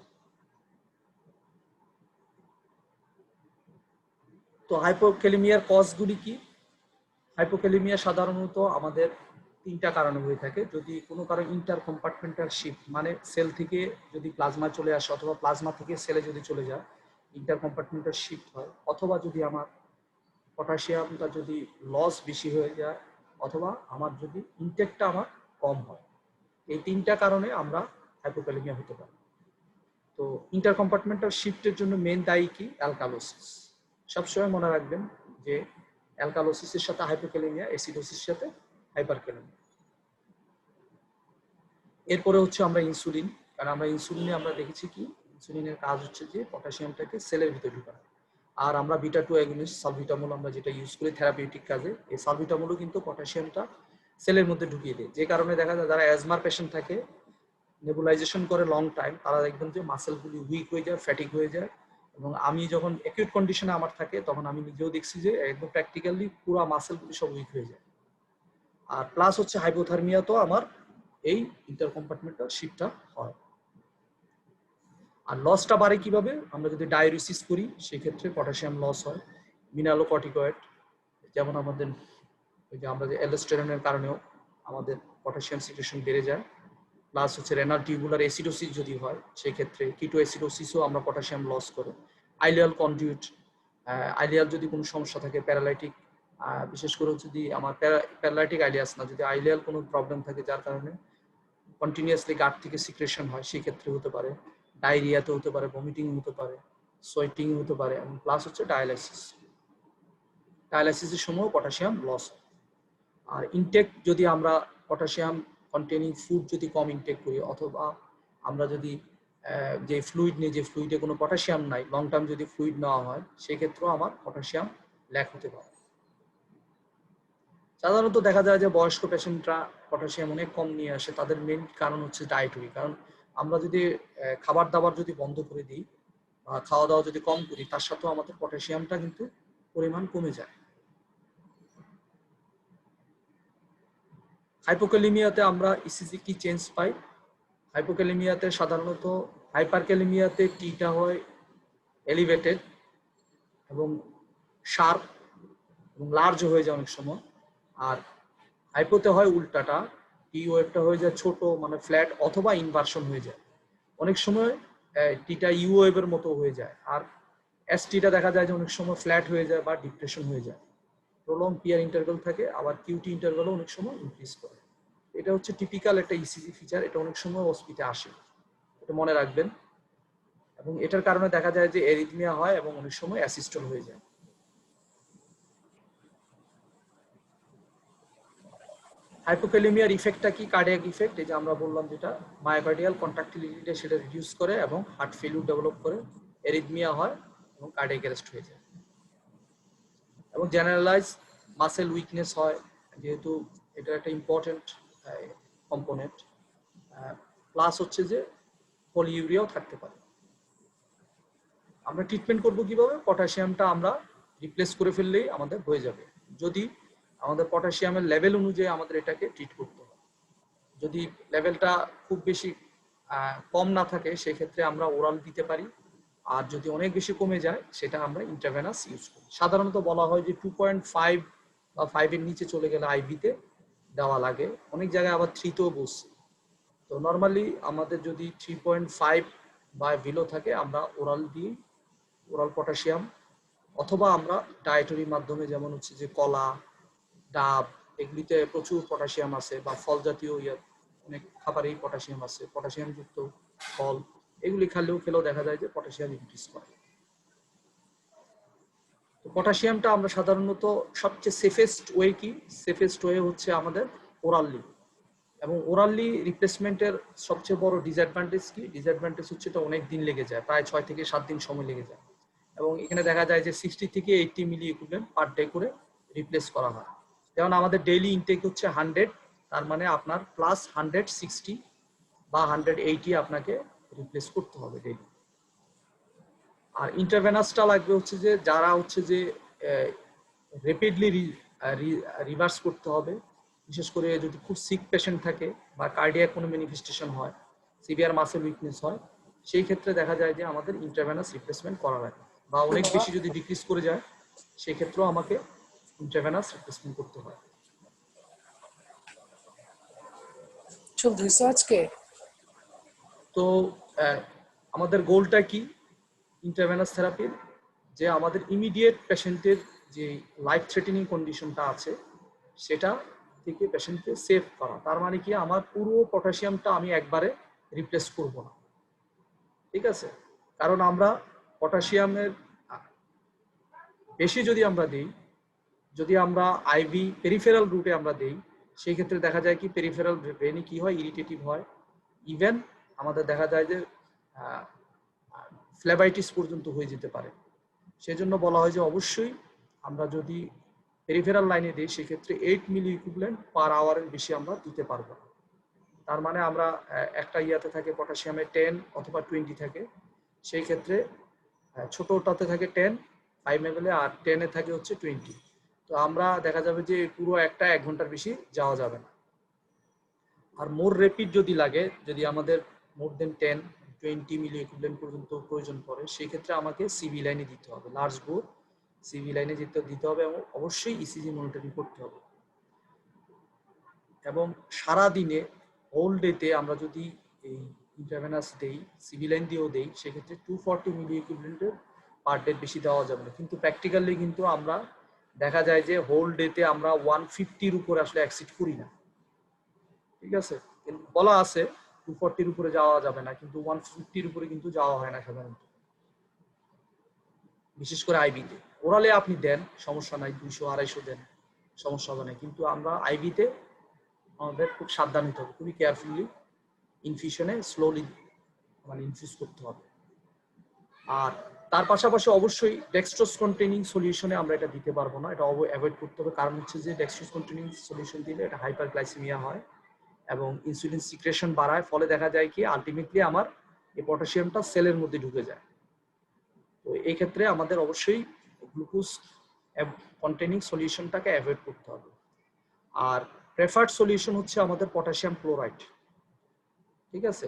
তো হাইপোক্যালেমিয়ার কজগুলি কি? হাইপোক্যালেমিয়া সাধারণত আমাদের 3টা কারণে হয়ে থাকে। যদি কোনো কারণে ইন্টার কম্পার্টমেন্টাল শিফট, মানে সেল থেকে যদি প্লাজমা চলে আসে অথবা প্লাজমা থেকে সেলে যদি চলে যায়, ইন্টার কম্পার্টমেন্টাল শিফট হয়, অথবা যদি আমার পটাশিয়ামটা যদি লস বেশি হয়ে যায়, অথবা আমার যদি ইনটেকটা আমার কম হয়। এই 3টা কারণে আমরা হাইপোক্যালেমিয়া হতে পারি। তো ইন্টার কম্পার্টমেন্টাল শিফটের জন্য মেন দায়ী কি? অ্যালকালোসিস। সবসময় মনে রাখবেন যে অ্যালকালোসিসের সাথে হাইপোক্যালেমিয়া, অ্যাসিডোসিসের সাথে হাইপারক্যালেমিয়া। এরপরে হচ্ছে আমরা ইনসুলিন, কারণ আমরা ইনসুলিনে আমরা দেখেছি কি ইনসুলিনের কাজ হচ্ছে যে পটাশিয়ামটাকে সেলের ভিতরে ঢুকানো। আর আমরা বিটা 2 অ্যাগনিস্ট সালবিটামল আমরা যেটা ইউজ করি থেরাপিউটিক কাজে, এই সালবিটামলও কিন্তু পটাশিয়ামটা সেলের মধ্যে ঢুকিয়ে দেয়। যে কারণে দেখা যায় যারা অ্যাজমার পেশেন্ট থাকে, নেবুলাইজেশন করে লং টাইম, তারা দেখবেন যে মাসেলগুলি উইক হয়ে যায়, ফ্যাটিক হয়ে যায়। এবং আমি যখন অ্যাকিউট কন্ডিশনে আমার থাকে তখন আমি নিজেও দেখছি যে একদম প্র্যাকটিক্যালি পুরো মাসেলগুলি সব উইক হয়ে যায়। আর প্লাস হচ্ছে হাইপোথার্মিয়া, তো আমার এই ইন্টার কম্পার্টমেন্টাল শিফটটা হয়। আর লসটা বাড়ে কিভাবে? আমরা যদি ডায়োরিসিস করি সেক্ষেত্রে পটাশিয়াম লস হয়। মিনারোকর্টিকয়েড যেমন আমাদের ওই যে আমরা যে অ্যালডোস্টেরনের কারণেও আমাদের পটাশিয়াম সিক্রেশন বেড়ে যায়। প্লাস হচ্ছে রেনাল টিউবুলার অ্যাসিডোসিস যদি হয় সেক্ষেত্রে কিটো অ্যাসিডোসিসও আমরা পটাশিয়াম লস করে। আইলিয়াল কনডিউট, আইলিয়াল যদি কোনো সমস্যা থাকে, প্যারালাইটিক, বিশেষ করে যদি আমার প্যারালাইটিক আইলিয়াস না, যদি আইলিয়াল কোনো প্রবলেম থাকে যার কারণে কন্টিনিউয়াসলি গাট থেকে সিক্রেশন হয়, সেই ক্ষেত্রে হতে পারে। ডায়রিয়াতে হতে পারে, ভমিটিং হতে পারে, সোয়েটিং হতে পারে, এবং প্লাস হচ্ছে ডায়ালাইসিস। ডায়ালাইসিসের সময় পটাশিয়াম লস হয়। আর ইনটেক যদি আমরা পটাশিয়াম কন্টেনিং ফুড যদি কম ইনটেক করি, অথবা আমরা যদি যে ফ্লুইড নিয়ে, যে ফ্লুইডে কোনো পটাশিয়াম নাই, লং টার্ম যদি ফ্লুইড নেওয়া হয়, সেক্ষেত্রেও আমার পটাশিয়াম ল্যাক হতে পারে। সাধারণত দেখা যায় যে বয়স্ক পেশেন্টরা পটাশিয়াম অনেক কম নিয়ে আসে, তাদের মেন কারণ হচ্ছে ডায়েটরি। কারণ আমরা যদি খাবার দাবার যদি বন্ধ করে দিই, বা খাওয়া দাওয়া যদি কম করি তার সাথেও আমাদের পটাশিয়ামটা কিন্তু পরিমাণ কমে যায়। হাইপোক্যালিমিয়াতে আমরা ইসিজি কি চেঞ্জ পাই? হাইপোক্যালিমিয়াতে সাধারণত হাইপারক্যালিমিয়াতে টিটা হয় এলিভেটেড এবং শার্প এবং লার্জ হয়ে যায় অনেক সময়, আর হাইপোতে হয় উল্টাটা, টি ওয়েভটা হয়ে যায় ছোট মানে ফ্ল্যাট অথবা ইনভার্সন হয়ে যায়। অনেক সময় টিটা ইউ ওয়েভের মতো হয়ে যায়, আর এসটিটা দেখা যায় যে অনেক সময় ফ্ল্যাট হয়ে যায় বা ডিপ্রেশন হয়ে যায়। প্রলং পিয়ার ইন্টারভ্যাল থাকে, আবার কিউটি ইন্টারভ্যালও অনেক সময় ইনক্রিজ করে। এটা হচ্ছে টিপিক্যাল একটা ইসিজি ফিচার, এটা অনেক সময় হসপিটালে আসে, এটা মনে রাখবেন। এবং এটার কারণে দেখা যায় যে এরিথমিয়া হয় এবং অনেক সময় অ্যাসিস্টল হয়ে যায়। হাইপোক্যালিমিয়ার ইফেক্টটা কি? কার্ডিয়াক ইফেক্ট, এই যে আমরা বললাম যেটা মায়োকার্ডিয়াল কন্ট্রাক্টিলিটিটা সেটা রিডিউস করে এবং হার্ট ফেলিউর ডেভেলপ করে, এরিথমিয়া হয় এবং কার্ডিয়াক অ্যারেস্ট হয়ে যায়। এবং জেনারেলাইজ মাসেল উইকনেস হয়, যেহেতু এটা একটা ইম্পর্টেন্ট কম্পোনেন্ট। প্লাস হচ্ছে যে পলিইউরিয়াও থাকতে পারে। আমরা ট্রিটমেন্ট করব কিভাবে? পটাশিয়ামটা আমরা রিপ্লেস করে ফেললেই আমাদের হয়ে যাবে, যদি আমাদের পটাশিয়ামের লেভেল অনুযায়ী আমাদের এটাকে ট্রিট করতে হবে। যদি লেভেলটা খুব বেশি কম না থাকে সেক্ষেত্রে আমরা ওরাল দিতে পারি, আর যদি অনেক বেশি কমে যায় সেটা আমরা ইন্ট্রাভেনাস ইউজ করি। সাধারণত বলা হয় যে 2.5 বা 5 এর নিচে চলে গেলে আইভিতে দেওয়া লাগে, অনেক জায়গায় আবার 3তেও বসছে। তো নর্মালি আমাদের যদি 3.5 বা বিলো থাকে আমরা ওরাল দিই, ওরাল পটাশিয়াম, অথবা আমরা ডায়েটরির মাধ্যমে, যেমন হচ্ছে যে কলা, ডাব, এগুলিতে প্রচুর পটাশিয়াম আছে, বা ফল জাতীয় অনেক খাবারেই পটাশিয়াম আছে, পটাশিয়াম যুক্ত ফল, এগুলি খেলেও দেখা যায় যে পটাশিয়াম ইনক্রিজ করে। তো পটাশিয়ামটা আমরা সাধারণত সবচেয়ে সেফেস্ট ওয়ে কি? সেফেস্ট ওয়ে হচ্ছে আমাদের ওরালি। এবং ওরালি রিপ্লেসমেন্টের সবচেয়ে বড় ডিসঅ্যাডভান্টেজ কি? ডিসঅ্যাডভান্টেজ হচ্ছে এটা অনেক দিন লেগে যায়, প্রায় 6 থেকে 7 দিন সময় লেগে যায়। এবং এখানে দেখা যায় যে 60 থেকে 80 মিলি ইকুইভ্যালেন্ট পার ডে করে রিপ্লেস করা হয়। যেমন আমাদের ডেইলি ইনটেক হচ্ছে 100, তার মানে আপনার প্লাস 160 বা 180 আপনাকে রিপ্লেস করতে হবে ডেইলি। আর ইন্টারভেনাসটা লাগবে হচ্ছে যে যারা হচ্ছে যে রেপিডলি রিভার্স করতে হবে, বিশেষ করে যদি খুব সিক পেশেন্ট থাকে বা কার্ডিয়াক কোনো ম্যানিফেস্টেশন হয়, সিভিয়ার মাসেল উইকনেস হয়, সেই ক্ষেত্রে দেখা যায় যে আমাদের ইন্টারভেনাস রিপ্লেসমেন্ট করা লাগে, বা অনেক বেশি যদি ডিক্রিজ করে যায় সেই ক্ষেত্রেও আমাকে ইন্টারভেনাস রিপ্লেসমেন্ট করতে হয়। তো আমাদের গোলটা কি ইন্টারভেনাস থেরাপির? যে আমাদের ইমিডিয়েট পেশেন্টের যে লাইফ থ্রেটেনিং কন্ডিশনটা আছে সেটা থেকে পেশেন্টকে সেভ করা। তার মানে কি, আমার পুরো পটাশিয়ামটা আমি একবারে রিপ্লেস করব না, ঠিক আছে? কারণ আমরা পটাশিয়ামের বেশি যদি আমরা দিই, যদি আমরা আইভি পেরিফেরাল রুটে আমরা দেই, সেই ক্ষেত্রে দেখা যায় কি পেরিফেরাল ব্রেনে কি হয়, ইরিটেটিভ হয়, ইভেন আমাদের দেখা যায় যে ফ্লেবাইটিস পর্যন্ত হয়ে যেতে পারে। সেজন্য বলা হয় যে অবশ্যই আমরা যদি পেরিফেরাল লাইনে দিই সেক্ষেত্রে 8 মিলি ইকুইভ্যালেন্ট পার আওয়ারের বেশি আমরা দিতে পারবো না। তার মানে আমরা একটা ইয়াতে থাকে পটাশিয়ামে 10 অথবা 20 থাকে, সেই ক্ষেত্রে ছোটটাতে থাকে 10 5 ml, আর 10 এ থাকে হচ্ছে 20। তো আমরা দেখা যাবে যে পুরো একটা 1 ঘন্টার বেশি যাওয়া যাবে না। আর মোর রেপিড যদি লাগে, যদি আমাদের মোর দেন 10-20 মিলি ইকুইভ্যালেন্ট পর্যন্ত প্রয়োজন পড়ে, সেই ক্ষেত্রে আমাকে সিভি লাইনে দিতে হবে, লার্জ বোর সিভি লাইনে দিতে হবে, এবং অবশ্যই ইসিজি মনিটরিং করতে হবে। এবং সারা দিনে হোল ডেতে আমরা যদি এই ইন্টারভেনাস দেই, সিভি লাইন দিয়েও দেই, সেক্ষেত্রে 240 মিলি ইকুইভ্যালেন্টের পার ডে বেশি দেওয়া যাবে না। কিন্তু প্র্যাকটিক্যালি কিন্তু আমরা দেখা যায় যে হোল ডেতে আমরা 150-র উপরে আসলে এক্সিড করি না, ঠিক আছে? বলা আছে 240-র উপরে যাওয়া যাবে না, কিন্তু 150-র উপরে কিন্তু যাওয়া হয় না সাধারণত, বিশেষ করে আইবিতে। ওরালে আপনি দেন সমস্যা নাই, 200-250 দেন, সমস্যা হবে না, কিন্তু আমরা আইবিতে আমাদের খুব সাবধান হতে হবে, খুবই কেয়ারফুলি ইনফিউশনে স্লোলি মানে ইনফিউজ করতে হবে। আর তার পাশাপাশি অবশ্যই ডেক্সট্রোজ কন্টেনিং সলিউশনে আমরা এটা দিতে পারবো না, এটা অ্যাভয়েড করতে হবে। কারণ হচ্ছে যে ডেক্সট্রোজ কন্টেনিং সলিউশন দিলে এটা হাইপারগ্লাইসেমিয়া হয় এবং ইনসুলিন সিক্রেশন বাড়ায়, ফলে দেখা যায় কি আলটিমেটলি আমার এই পটাশিয়ামটা সেলের মধ্যে ঢুকে যায়। তো এই ক্ষেত্রে আমাদের অবশ্যই গ্লুকোজ কন্টেনিং সলিউশনটাকে অ্যাভয়েড করতে হবে। আর প্রেফার্ড সলিউশন হচ্ছে আমাদের পটাশিয়াম ক্লোরাইড, ঠিক আছে,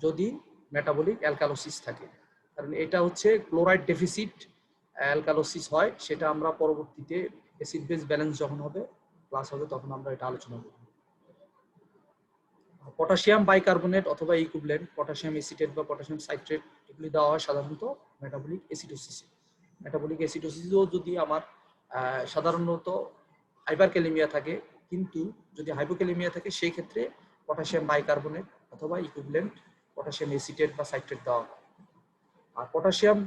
যদি মেটাবলিক অ্যালকালোসিস থাকে, কারণ এটা হচ্ছে ক্লোরাইড ডেফিসিট অ্যালকালোসিস হয়, সেটা আমরা পরবর্তীতে অ্যাসিড বেস ব্যালেন্স যখন হবে ক্লাস হবে তখন আমরা এটা আলোচনা করব। পটাশিয়াম বাইকার্বনেট অথবা ইকুইভ্যালেন্ট পটাশিয়াম এসিটেট বা পটাশিয়াম সাইট্রেট এগুলি দেওয়া হয় সাধারণত মেটাবলিক অ্যাসিডোসিসে। মেটাবলিক অ্যাসিডোসিসও যদি আমার সাধারণত হাইপারক্যালেমিয়া থাকে, কিন্তু যদি হাইপোক্যালেমিয়া থাকে সেই ক্ষেত্রে পটাশিয়াম বাইকার্বনেট অথবা ইকুইভ্যালেন্ট পটাশিয়াম এসিটেট বা সাইট্রেট দেওয়া হয়। আর পটাশিয়াম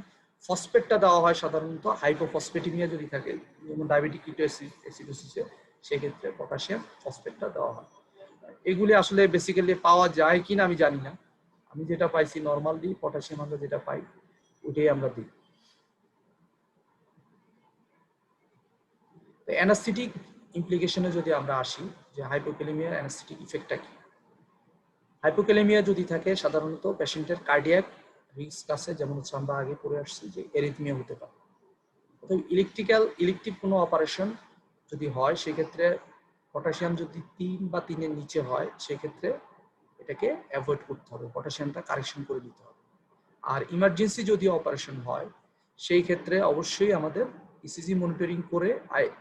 ফসফেটটা দেওয়া হয় সাধারণত হাইপোফসফেটিমিয়া যদি থাকে, যেমন ডায়াবেটিক অ্যাসিডোসিসে, সেক্ষেত্রে পটাশিয়াম ফসফেটটা দেওয়া হয়। এগুলি আসলে বেসিক্যালি পাওয়া যায় কিনা আমি জানি না, আমি যেটা পাইছি নর্মালি পটাশিয়াম আমরা যেটা পাই ওটাই আমরা দিই। অ্যানাস্থেটিক ইমপ্লিকেশনে যদি আমরা আসি, যে হাইপোক্যালেমিয়ার অ্যানাস্থেটিক ইফেক্টটা কি। হাইপোক্যালেমিয়া যদি থাকে সাধারণত পেশেন্টের কার্ডিয়াক রিস্ক আছে, যেমন হচ্ছে আমরা আগে পড়ে আসছি যে এরিথমিয়া হতে পারে। অর্থাৎ ইলেকটিভ কোনো অপারেশন যদি হয় সেক্ষেত্রে পটাশিয়াম যদি 3 বা 3-এর নিচে হয় সেক্ষেত্রে এটাকে অ্যাভয়েড করতে হবে, পটাশিয়ামটা কারেকশন করে দিতে হবে। আর ইমার্জেন্সি যদি অপারেশন হয় সেই ক্ষেত্রে অবশ্যই আমাদের ইসিজি মনিটরিং করে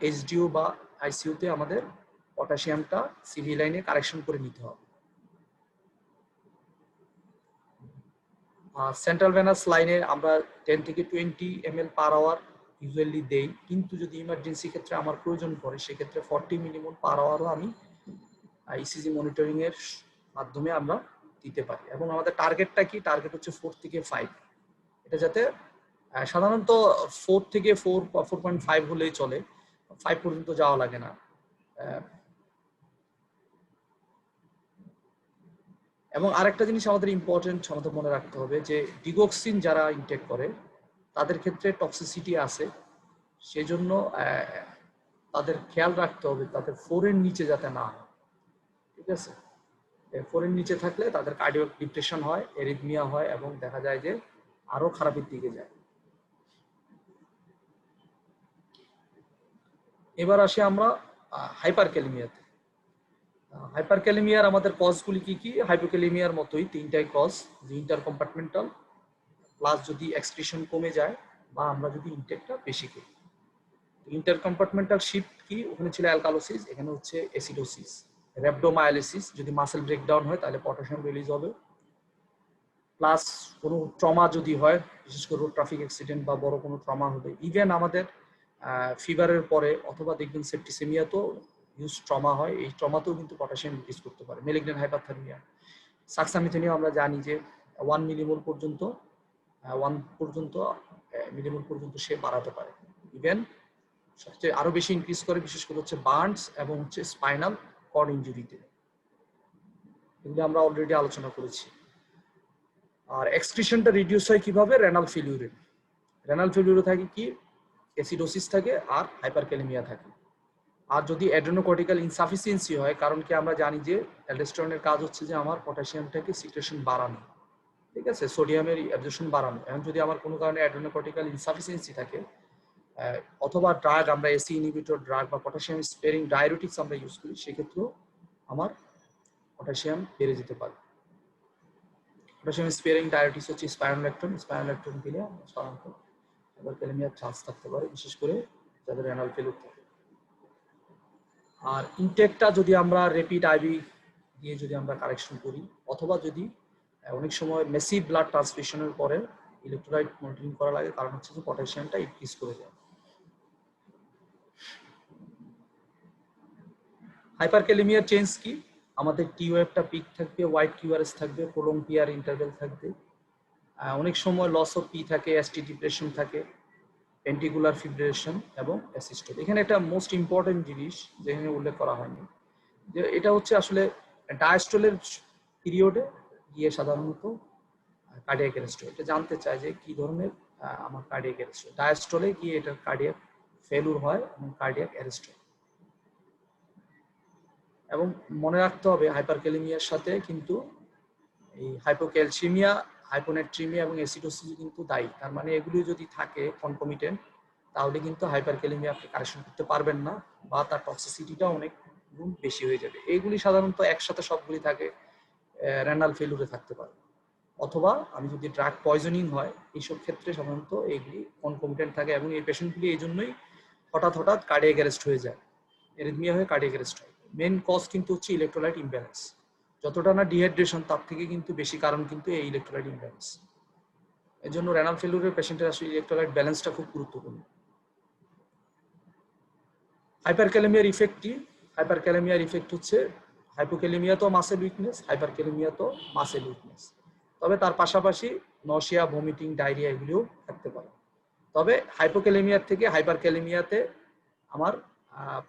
এইচডিও বা আইসিইউতে আমাদের পটাশিয়ামটা সিভি লাইনে কারেকশন করে নিতে হবে। সেন্ট্রাল ভেনাস লাইনে আমরা 10 থেকে 20 ml পার আওয়ার ইউজুয়ালি দেই, কিন্তু যদি ইমার্জেন্সি ক্ষেত্রে আমার প্রয়োজন পড়ে সেক্ষেত্রে 40 মিলিমোল পার আওয়ারও আমি ইসিজি মনিটরিং এর মাধ্যমে আমরা দিতে পারি। এবং আমাদের টার্গেটটা কি, টার্গেট হচ্ছে 4 থেকে 5, এটা যাতে সাধারণত 4 থেকে 4 বা 4.5 হলেই চলে, 5 পর্যন্ত যাওয়া লাগে না। এবং আরেকটা জিনিস আমাদের ইম্পর্টেন্ট আমাদের মনে রাখতে হবে যে ডিগক্সিন যারা ইনটেক করে তাদের ক্ষেত্রে টক্সিসিটি আছে, সেজন্য তাদের খেয়াল রাখতে হবে তাদের 4 এর নিচে যাতে না হয়, ঠিক আছে। 4 এর নিচে থাকলে তাদের কার্ডিয়াক ডিপ্রেশন হয়, এরিথমিয়া হয় এবং দেখা যায় যে আরো খারাপের দিকে যায়। এবার আসি আমরা হাইপারক্যালেমিয়াতে। হাইপারক্যালেমিয়ার আমাদের কজগুলি কি কি, হাইপোক্যালেমিয়ার মতোই 3টাই কজ, যে ইন্টারকম্পার্টমেন্টাল, প্লাস যদি এক্সক্রিশন কমে যায় বা আমরা যদি ইনটেকটা বেশি করি। ইন্টারকম্পার্টমেন্টাল শিফট কি, ওখানে ছিল অ্যালকালোসিস, এখানে হচ্ছে অ্যাসিডোসিস। র্যাপডোমায়ালিসিস, যদি মাসেল ব্রেকডাউন হয় তাহলে পটাশিয়াম রিলিজ হবে, প্লাস কোনো ট্রমা যদি হয়, বিশেষ করে রোড ট্রাফিক অ্যাক্সিডেন্ট বা বড় কোনো ট্রমা হলে, ইভেন আমাদের ফিভারের পরে অথবা দেখবেন সেপ্টিসেমিয়াতেও হিউজ ট্রমা হয়, এই ট্রমাতেও কিন্তু পটাশিয়াম রিলিজ করতে পারে। ম্যালিগন্যান্ট হাইপারথার্মিয়া, সাকসামিথেনিয়া আমরা জানি যে 1 মিলিমোল পর্যন্ত 1 পর্যন্ত মিলিমোল পর্যন্ত সে বাড়াতে পারে। ইভেন সবচেয়ে আরো বেশি ইনক্রিজ করে বিশেষ করে হচ্ছে বার্নস এবং হচ্ছে স্পাইনাল কর্ড ইনজুরিতে, এগুলো আমরা অলরেডি আলোচনা করেছি। আর এক্সক্রিশনটা রিডিউস হয় কিভাবে, রেনাল ফেলিউরে। রেনাল ফেলিউরে থাকে কি, অ্যাসিডোসিস থাকে আর হাইপারক্যালেমিয়া থাকে। আর যদি অ্যাড্রেনোকর্টিক্যাল ইনসাফিসিয়েন্সি হয়, কারণ কি আমরা জানি যে অ্যালডোস্টেরনের কাজ হচ্ছে যে আমার পটাশিয়ামটাকে সিক্রেশন বাড়ানো, ঠিক আছে, সোডিয়ামের অ্যাবজর্পশন বাড়ানো। এখন যদি আমার কোনো কারণে অ্যাড্রেনোকর্টিক্যাল ইনসাফিসিয়েন্সি থাকে অথবা ড্রাগ, আমরা এসি ইনহিবিটর ড্রাগ বা পটাশিয়াম স্পেরিং ডায়ুরেটিক্স আমরা ইউজ করি, সেক্ষেত্রেও আমার পটাশিয়াম বেড়ে যেতে পারে। পটাশিয়াম স্পেরিং ডায়ুরেটিক্স হচ্ছে স্পাইরোলেকটন দিলে সাধারণত হাইপারক্যালেমিয়ার চান্স থাকতে পারে, বিশেষ করে যাদের রেনাল ফেলিউর থাকে। আর ইনটেকটা যদি আমরা র্যাপিড আইভি দিয়ে যদি আমরা কারেকশন করি, অথবা যদি অনেক সময় মেসিভ ব্লাড ট্রান্সফিউশনের পরে ইলেকট্রোলাইট মনিটরিং করা লাগে, কারণ হচ্ছে যে পটাশিয়ামটা ইনক্রিজ করে যায়। হাইপারক্যালেমিয়ার চেঞ্জ কি, আমাদের টি ওয়েভটা পিক থাকবে, হোয়াইট কিউআরএস থাকবে, প্রোলং পিআর ইন্টারভেল থাকবে, অনেক সময় লস অফ পি থাকে, এসটি ডিপ্রেশন থাকে, পেন্টিকুলার ফিব্রিলেশন এবং অ্যাসিস্টোল। এখানে একটা মোস্ট ইম্পর্টেন্ট জিনিস যেখানে উল্লেখ করা হয়নি, যে এটা হচ্ছে আসলে ডায়াস্টোলের পিরিয়ডে গিয়ে সাধারণত কার্ডিয়াক অ্যারেস্ট হয়। এটা জানতে চায় যে কি ধরনের আমার কার্ডিয়াক অ্যারেস্ট হয়, ডায়াস্টোলে গিয়ে এটা কার্ডিয়াক ফেলুর হয় এবং কার্ডিয়াক অ্যারেস্ট হয়। এবং মনে রাখতে হবে হাইপারক্যালেমিয়ার সাথে কিন্তু এই হাইপোনেট্রিমিয়া এবং অ্যাসিডোসিস কিন্তু দায়ী। তার মানে এগুলি যদি থাকে কনকমিটেন্ট, তাহলে কিন্তু হাইপারক্যালেমিয়া আপনি কারেকশন করতে পারবেন না, বা তার টক্সিসিটিটা অনেক গুণ বেশি হয়ে যাবে। এইগুলি সাধারণত একসাথে সবগুলি থাকে, রেনাল ফেলুরে থাকতে পারে, অথবা আমি যদি ড্রাগ পয়জনিং হয় এইসব ক্ষেত্রে সাধারণত এইগুলি কনকমিটেন্ট থাকে, এবং এই পেশেন্টগুলি এই জন্যই হঠাৎ কার্ডিয়াক অ্যারেস্ট হয়ে যায়, এরিথমিয়া হয়ে কার্ডিয়াক অ্যারেস্ট হয়। মেন কজ কিন্তু হচ্ছে ইলেকট্রোলাইট ইমব্যালেন্স। যতটা না ডিহাইড্রেশন, তার থেকে কিন্তু বেশি কারণ কিন্তু এই ইলেকট্রোলাইট ইমব্যালেন্স। এর জন্য রেনাল ফেলুরের পেশেন্টের আসলে ইলেকট্রোলাইট ব্যালেন্সটা খুব গুরুত্বপূর্ণ। হাইপারক্যালেমিয়ার ইফেক্ট কি? হাইপারক্যালেমিয়ার ইফেক্ট হচ্ছে হাইপোক্যালেমিয়া তো মাসেল উইকনেস, হাইপারক্যালেমিয়া তো মাসেল উইকনেস। তবে তার পাশাপাশি নশিয়া, ভমিটিং, ডায়রিয়া এগুলিও থাকতে পারে। তবে হাইপোক্যালেমিয়ার থেকে হাইপারক্যালেমিয়াতে আমার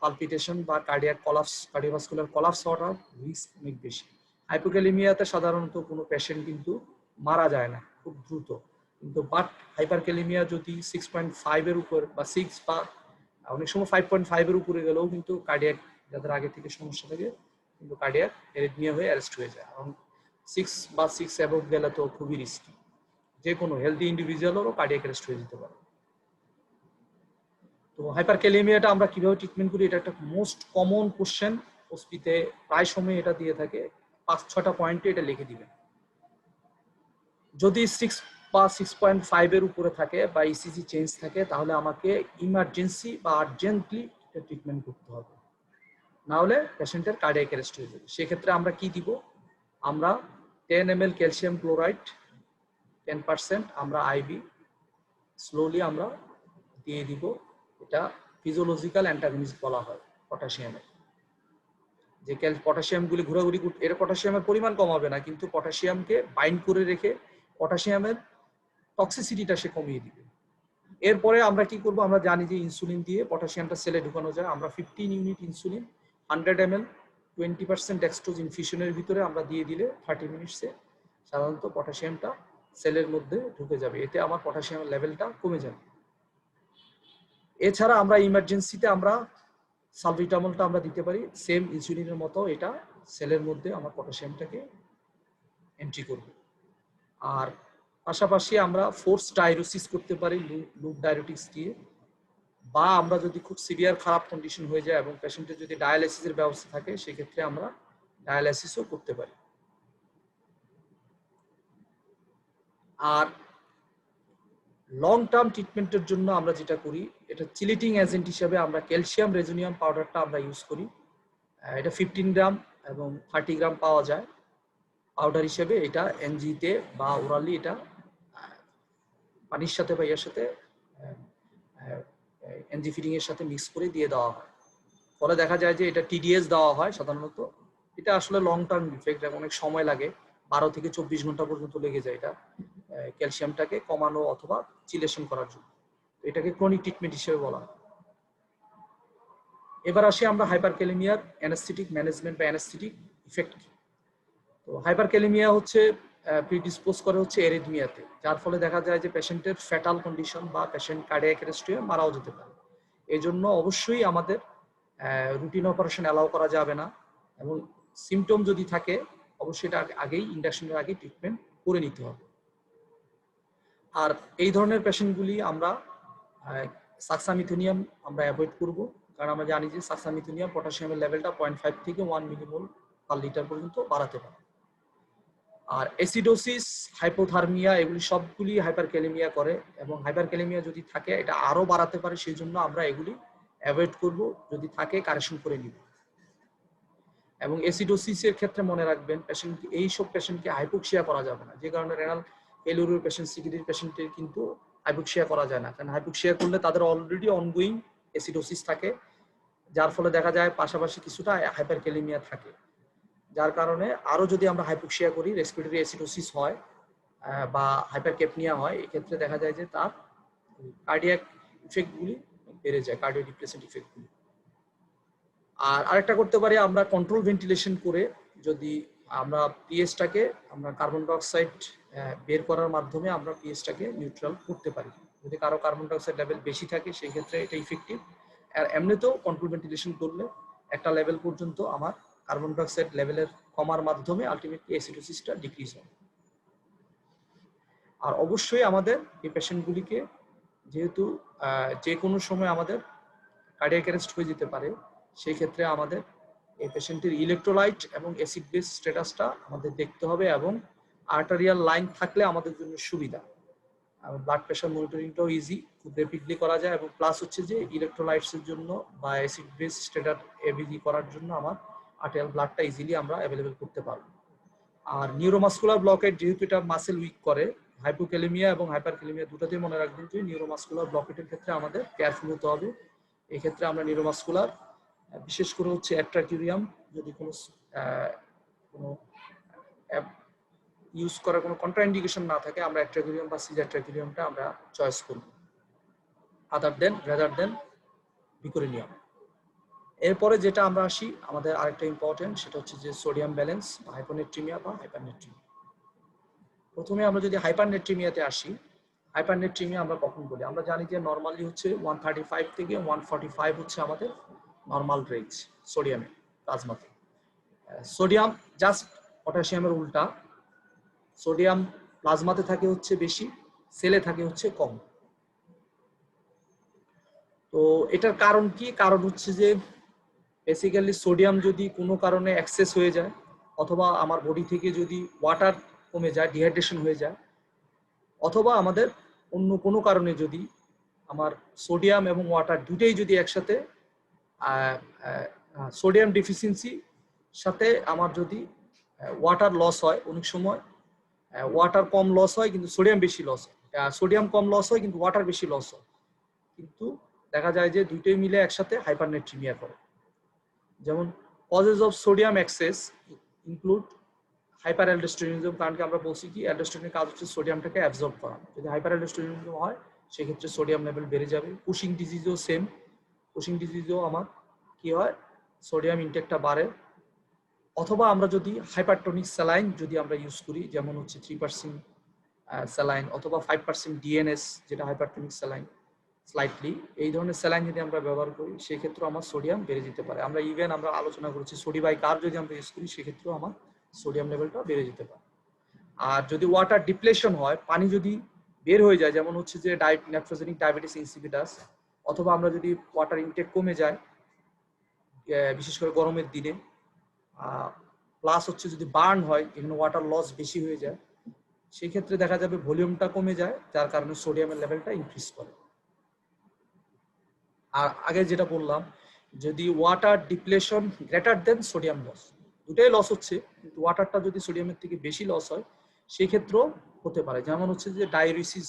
পালপিটেশন বা কার্ডিয়াক কলাপস, কার্ডিওভাস্কুলার কলাপস হওয়ার রিস্ক অনেক বেশি। হাইপোক্যালেমিয়াতে সাধারণত কোনো পেশেন্ট কিন্তু মারা যায় না খুব দ্রুত, কিন্তু বাট হাইপারক্যালেমিয়া যদি 6.5 এর উপর বা 6 বা অনেক সময় 5.5 এর উপরে গেলেও কিন্তু কার্ডিয়াক, যাদের আগে থেকে সমস্যা থাকে, কিন্তু কার্ডিয়াক অ্যারিথমিয়া হয়ে অ্যারেস্ট হয়ে যায়। এবং 6 বা 6 অ্যাবভ গেলে তো খুবই রিস্কি, যে কোনো হেলদি ইন্ডিভিজুয়ালেরও কার্ডিয়াক অ্যারেস্ট হয়ে যেতে পারে। তো হাইপারক্যালেমিয়াটা আমরা কিভাবে ট্রিটমেন্ট করি, এটা একটা মোস্ট কমন কোশ্চেন। ওসপিতে প্রায় সময় এটা দিয়ে থাকে, 5-6টা পয়েন্টে এটা লিখে দিবেন। যদি 6 বা 6.5 এর উপরে থাকে বা ইসিজি চেঞ্জ থাকে, তাহলে আমাকে ইমার্জেন্সি বা আর্জেন্টলি ট্রিটমেন্ট করতে হবে, না হলে পেশেন্টের কার্ডিয়াক অ্যারেস্ট হয়ে যাবে। সেক্ষেত্রে আমরা কি দিব? আমরা 10 ml ক্যালসিয়াম ক্লোরাইড 10% আমরা আইভি স্লোলি আমরা দিয়ে দিব। এটা ফিজিওলজিক্যাল অ্যান্টাগনিস্ট বলা হয় পটাশিয়ামের। যে পটাশিয়ামগুলি ঘোরাঘুরি, এর পটাশিয়ামের পরিমাণ কমাবে না, কিন্তু পটাশিয়ামকে বাইন্ড করে রেখে পটাশিয়ামের টক্সিসিটিটা সে কমিয়ে দিবে। এরপরে আমরা কি করব? আমরা জানি যে ইনসুলিন দিয়ে পটাশিয়ামটা সেলে ঢুকানো যায়। আমরা 15 ইউনিট ইনসুলিন 100 ml 20% ডেক্সট্রোজ ইনফিউশনের ভিতরে আমরা দিয়ে দিলে 30 মিনিটসে সাধারণত পটাশিয়ামটা সেলের মধ্যে ঢুকে যাবে। এতে আমার পটাশিয়ামের লেভেলটা কমে যাবে। এছাড়া আমরা ইমার্জেন্সিতে আমরা সালবিটামলটা আমরা দিতে পারি, সেম ইনসুলিনের মতো। এটা সেলের মধ্যে আমার পটাশিয়ামটাকে এন্ট্রি করবে। আর পাশাপাশি আমরা ফোর্স ডায়ুরেসিস করতে পারি লুপ ডায়ুরেটিক্স দিয়ে, বা আমরা যদি খুব সিভিয়ার খারাপ কন্ডিশন হয়ে যায় এবং পেশেন্টের যদি ডায়ালাইসিসের ব্যবস্থা থাকে, সেক্ষেত্রে আমরা ডায়ালাইসিসও করতে পারি। আর লং টার্ম ট্রিটমেন্টের জন্য আমরা যেটা করি, এটা চিলিটিং এজেন্ট হিসেবে আমরা ক্যালসিয়াম রেজোনিয়াম পাউডারটা আমরা ইউজ করি। এটা 15 গ্রাম এবং 30 গ্রাম পাওয়া যায় পাউডার হিসেবে। এটা এনজিতে বা ওরালি এটা পানির সাথে বা এর সাথে এনজি ফিডিং এর সাথে মিক্স করে দিয়ে দেওয়া হয়। ফলে দেখা যায় যে এটা টিডিএস দেওয়া হয় সাধারণত। এটা আসলে লং টার্ম ইফেক্ট, অনেক সময় লাগে, 12 থেকে 24 ঘন্টা পর্যন্ত লেগে যায় এটা ক্যালসিয়ামটাকে কমানো অথবা চিলেশন করার জন্য। এটাকে ক্রনিক ট্রিটমেন্ট হিসেবে বলা হয়। এবার আসি আমরা হাইপারক্যালেমিয়ার অ্যানাস্থেটিক ম্যানেজমেন্ট বা অ্যানাস্থেটিক ইফেক্ট। তো হাইপারক্যালেমিয়া হচ্ছে প্রিডিসপোজ করে হচ্ছে এরিথমিয়াতে, যার ফলে দেখা যায় যে পেশেন্টের ফ্যাটাল কন্ডিশন বা পেশেন্ট কার্ডিয়াক অ্যারেস্ট হয়ে মারাও যেতে পারে। এই জন্য অবশ্যই আমাদের রুটিন অপারেশন অ্যালাউ করা যাবে না, এবং সিমটম যদি থাকে অবশ্যই এটা আগেই ইন্ডাকশনের আগে ট্রিটমেন্ট করে নিতে হবে। আর এই ধরনের পেশেন্টগুলি আমরা সাক্সামিথোনিয়াম আমরা অ্যাভয়েড করব, কারণ আমরা জানি যে সাক্সামিথোনিয়াম পটাশিয়ামের লেভেলটা 0.5 থেকে 1 মিলিমোল পার লিটার পর্যন্ত বাড়াতে পারে। আর অ্যাসিডোসিস, হাইপোথার্মিয়া এগুলি সবগুলি হাইপারক্যালেমিয়া করে, এবং হাইপারক্যালেমিয়া যদি থাকে এটা আরো বাড়াতে পারে। সেই জন্য আমরা এগুলি অ্যাভয়েড করব, যদি থাকে কারেকশন করে নিব। এবং অ্যাসিডোসিসের ক্ষেত্রে মনে রাখবেন, পেশেন্ট এইসব পেশেন্টকে হাইপোক্সিয়া করা যাবে না, যে কারণে রেনাল ফেলিউরের পেশেন্ট, সিকিডির পেশেন্টের কিন্তু হাইপোক্সিয়া করা যায় না, কারণ হাইপোক্সিয়া করলে তাদের অলরেডি অনগোয়িং অ্যাসিডোসিস থাকে, যার ফলে দেখা যায় পাশাপাশি কিছুটা হাইপারক্যালেমিয়া থাকে, যার কারণে আরো যদি আমরা হাইপোক্সিয়া করি, রেসপিরেটরি অ্যাসিডোসিস হয় বা হাইপারক্যাপনিয়া হয়, এক্ষেত্রে দেখা যায় যে তার কার্ডিয়াক ইফেক্টগুলি বেড়ে যায়, কার্ডিও ডিপ্রেসেন্ট ইফেক্টগুলি। আর আরেকটা করতে পারি আমরা, কন্ট্রোল ভেন্টিলেশন করে যদি আমরা পিএইচটাকে আমরা কার্বন ডাইঅক্সাইড বের করার মাধ্যমে আমরা পিএইচটাকে নিউট্রাল করতে পারি। যদি কারো কার্বন ডাইঅক্সাইড লেভেল বেশি থাকে সেই ক্ষেত্রে এটা ইফেক্টিভ। আর এমনিতেও কন্ট্রোল ভেন্টিলেশন করলে একটা লেভেল পর্যন্ত আমার কার্বন ডাইঅক্সাইড লেভেলের কমার মাধ্যমে আলটিমেটলি অ্যাসিডোসিসটা ডিক্রিজ হয়। আর অবশ্যই আমাদের এই পেশেন্টগুলিকে, যেহেতু যে কোনো সময় আমাদের কার্ডিয়াক অ্যারেস্ট হয়ে যেতে পারে, সেই ক্ষেত্রে আমাদের এই পেশেন্টের ইলেকট্রোলাইট এবং অ্যাসিড বেস স্ট্যাটাসটা আমাদের দেখতে হবে, এবং আর্টারিয়াল লাইন থাকলে আমাদের জন্য সুবিধা। ব্লাড প্রেশার মনিটরিংটাও ইজি, খুব র্যাপিডলি করা যায়, এবং প্লাস হচ্ছে যে ইলেকট্রোলাইটসের জন্য বা অ্যাসিড বেস স্ট্যাটাস এবিজি করার জন্য আমার আর্টারিয়াল ব্লাডটা ইজিলি আমরা অ্যাভেলেবেল করতে পারবো। আর নিউরোমাসকুলার ব্লকেট, যেহেতু এটা মাসেল উইক করে, হাইপোক্যালেমিয়া এবং হাইপারক্যালেমিয়া দুটাতেই মনে রাখবেন যে নিউরোমাসকুলার ব্লকেটের ক্ষেত্রে আমাদের কেয়ারফুল হতে হবে। এই ক্ষেত্রে আমরা নিউরোমাসকুলার, বিশেষ করে হচ্ছে অ্যাট্রাকিউরিয়াম, যদি কোনো ইউজ করার কোনো কন্ট্রাইন্ডিকেশন না থাকে, আমরা অ্যাট্রাকিউরিয়াম বা সিজ অ্যাট্রাকিউরিয়ামটা আমরা চয়েস করব রাদার দেন বিকোরিনিয়াম। এরপরে যেটা আমরা আসি, আমাদের আরেকটা ইম্পর্টেন্ট, সেটা হচ্ছে যে সোডিয়াম ব্যালেন্স বা হাইপোনেট্রিমিয়া বা হাইপারনেট্রিমিয়া। প্রথমে আমরা যদি হাইপারনেট্রিমিয়াতে আসি, হাইপারনেট্রিমিয়া আমরা কখন বলি? আমরা জানি যে নর্মালি হচ্ছে 135 থেকে 145 হচ্ছে আমাদের নর্মাল রেঞ্জ সোডিয়ামের প্লাজমাতে। সোডিয়াম জাস্ট পটাশিয়ামের উল্টা, সোডিয়াম প্লাজমাতে থাকে হচ্ছে বেশি, সেলে থাকে হচ্ছে কম। তো এটার কারণ কি? কারণ হচ্ছে যে বেসিক্যালি সোডিয়াম যদি কোনো কারণে এক্সেস হয়ে যায়, অথবা আমার বডি থেকে যদি ওয়াটার কমে যায়, ডিহাইড্রেশন হয়ে যায়, অথবা আমাদের অন্য কোনো কারণে যদি আমার সোডিয়াম এবং ওয়াটার দুটোই যদি একসাথে, সোডিয়াম ডেফিসিয়েন্সি সাথে আমার যদি ওয়াটার লস হয়, অনেক সময় ওয়াটার কম লস হয় কিন্তু সোডিয়াম বেশি লস হয়, সোডিয়াম কম লস হয় কিন্তু ওয়াটার বেশি লস হয়, কিন্তু দেখা যায় যে দুটোই মিলে একসাথে হাইপারনেট্রিমিয়া করে। যেমন causes of sodium excess include hyperaldosteronism, কারণ কি আমরা বলছি কি অ্যালডোস্টেরিনের কাজ হচ্ছে সোডিয়ামটাকে অ্যাবজর্ব করা। যদি হাইপার অ্যালডোস্টেরিনিজম হয় সেক্ষেত্রে সোডিয়াম লেভেল বেড়ে যাবে। কুশিং ডিজিজও সেম, কুশিং ডিজিজও আমার কি হয়, সোডিয়াম ইনটেকটা বাড়ে। অথবা আমরা যদি হাইপারটনিক স্যালাইন যদি আমরা ইউজ করি, যেমন হচ্ছে 3% স্যালাইন অথবা 5% ডিএনএস, যেটা হাইপারটনিক স্যালাইন স্লাইটলি, এই ধরনের স্যালাইন যদি আমরা ব্যবহার করি সেক্ষেত্রে আমার সোডিয়াম বেড়ে যেতে পারে। আমরা ইভেন আমরা আলোচনা করেছি সোডিবাই কার্ব যদি আমরা ইউজ করি সেক্ষেত্রেও আমার সোডিয়াম লেভেলটা বেড়ে যেতে পারে। আর যদি ওয়াটার ডিপ্লেশন হয়, পানি যদি বের হয়ে যায়, যেমন হচ্ছে যে নেফ্রোজেনিক ডায়াবেটিস ইনসিপিটাস, অথবা আমরা যদি ওয়াটার ইনটেক কমে যায় বিশেষ করে গরমের দিনে, প্লাস হচ্ছে যদি বার্ন হয়, এখানে ওয়াটার লস বেশি হয়ে যায়, সেই ক্ষেত্রে দেখা যাবে ভলিউমটা কমে যায়, যার কারণে সোডিয়ামের লেভেলটা ইনক্রিজ করে। আর আগে যেটা বললাম, যদি water depletion greater than sodium loss, দুটাই লস হচ্ছে কিন্তু ওয়াটারটা যদি সোডিয়ামের থেকে বেশি লস হয় সেই ক্ষেত্রেও হতে পারে। যেমন হচ্ছে যে ডায়ুরিসিস,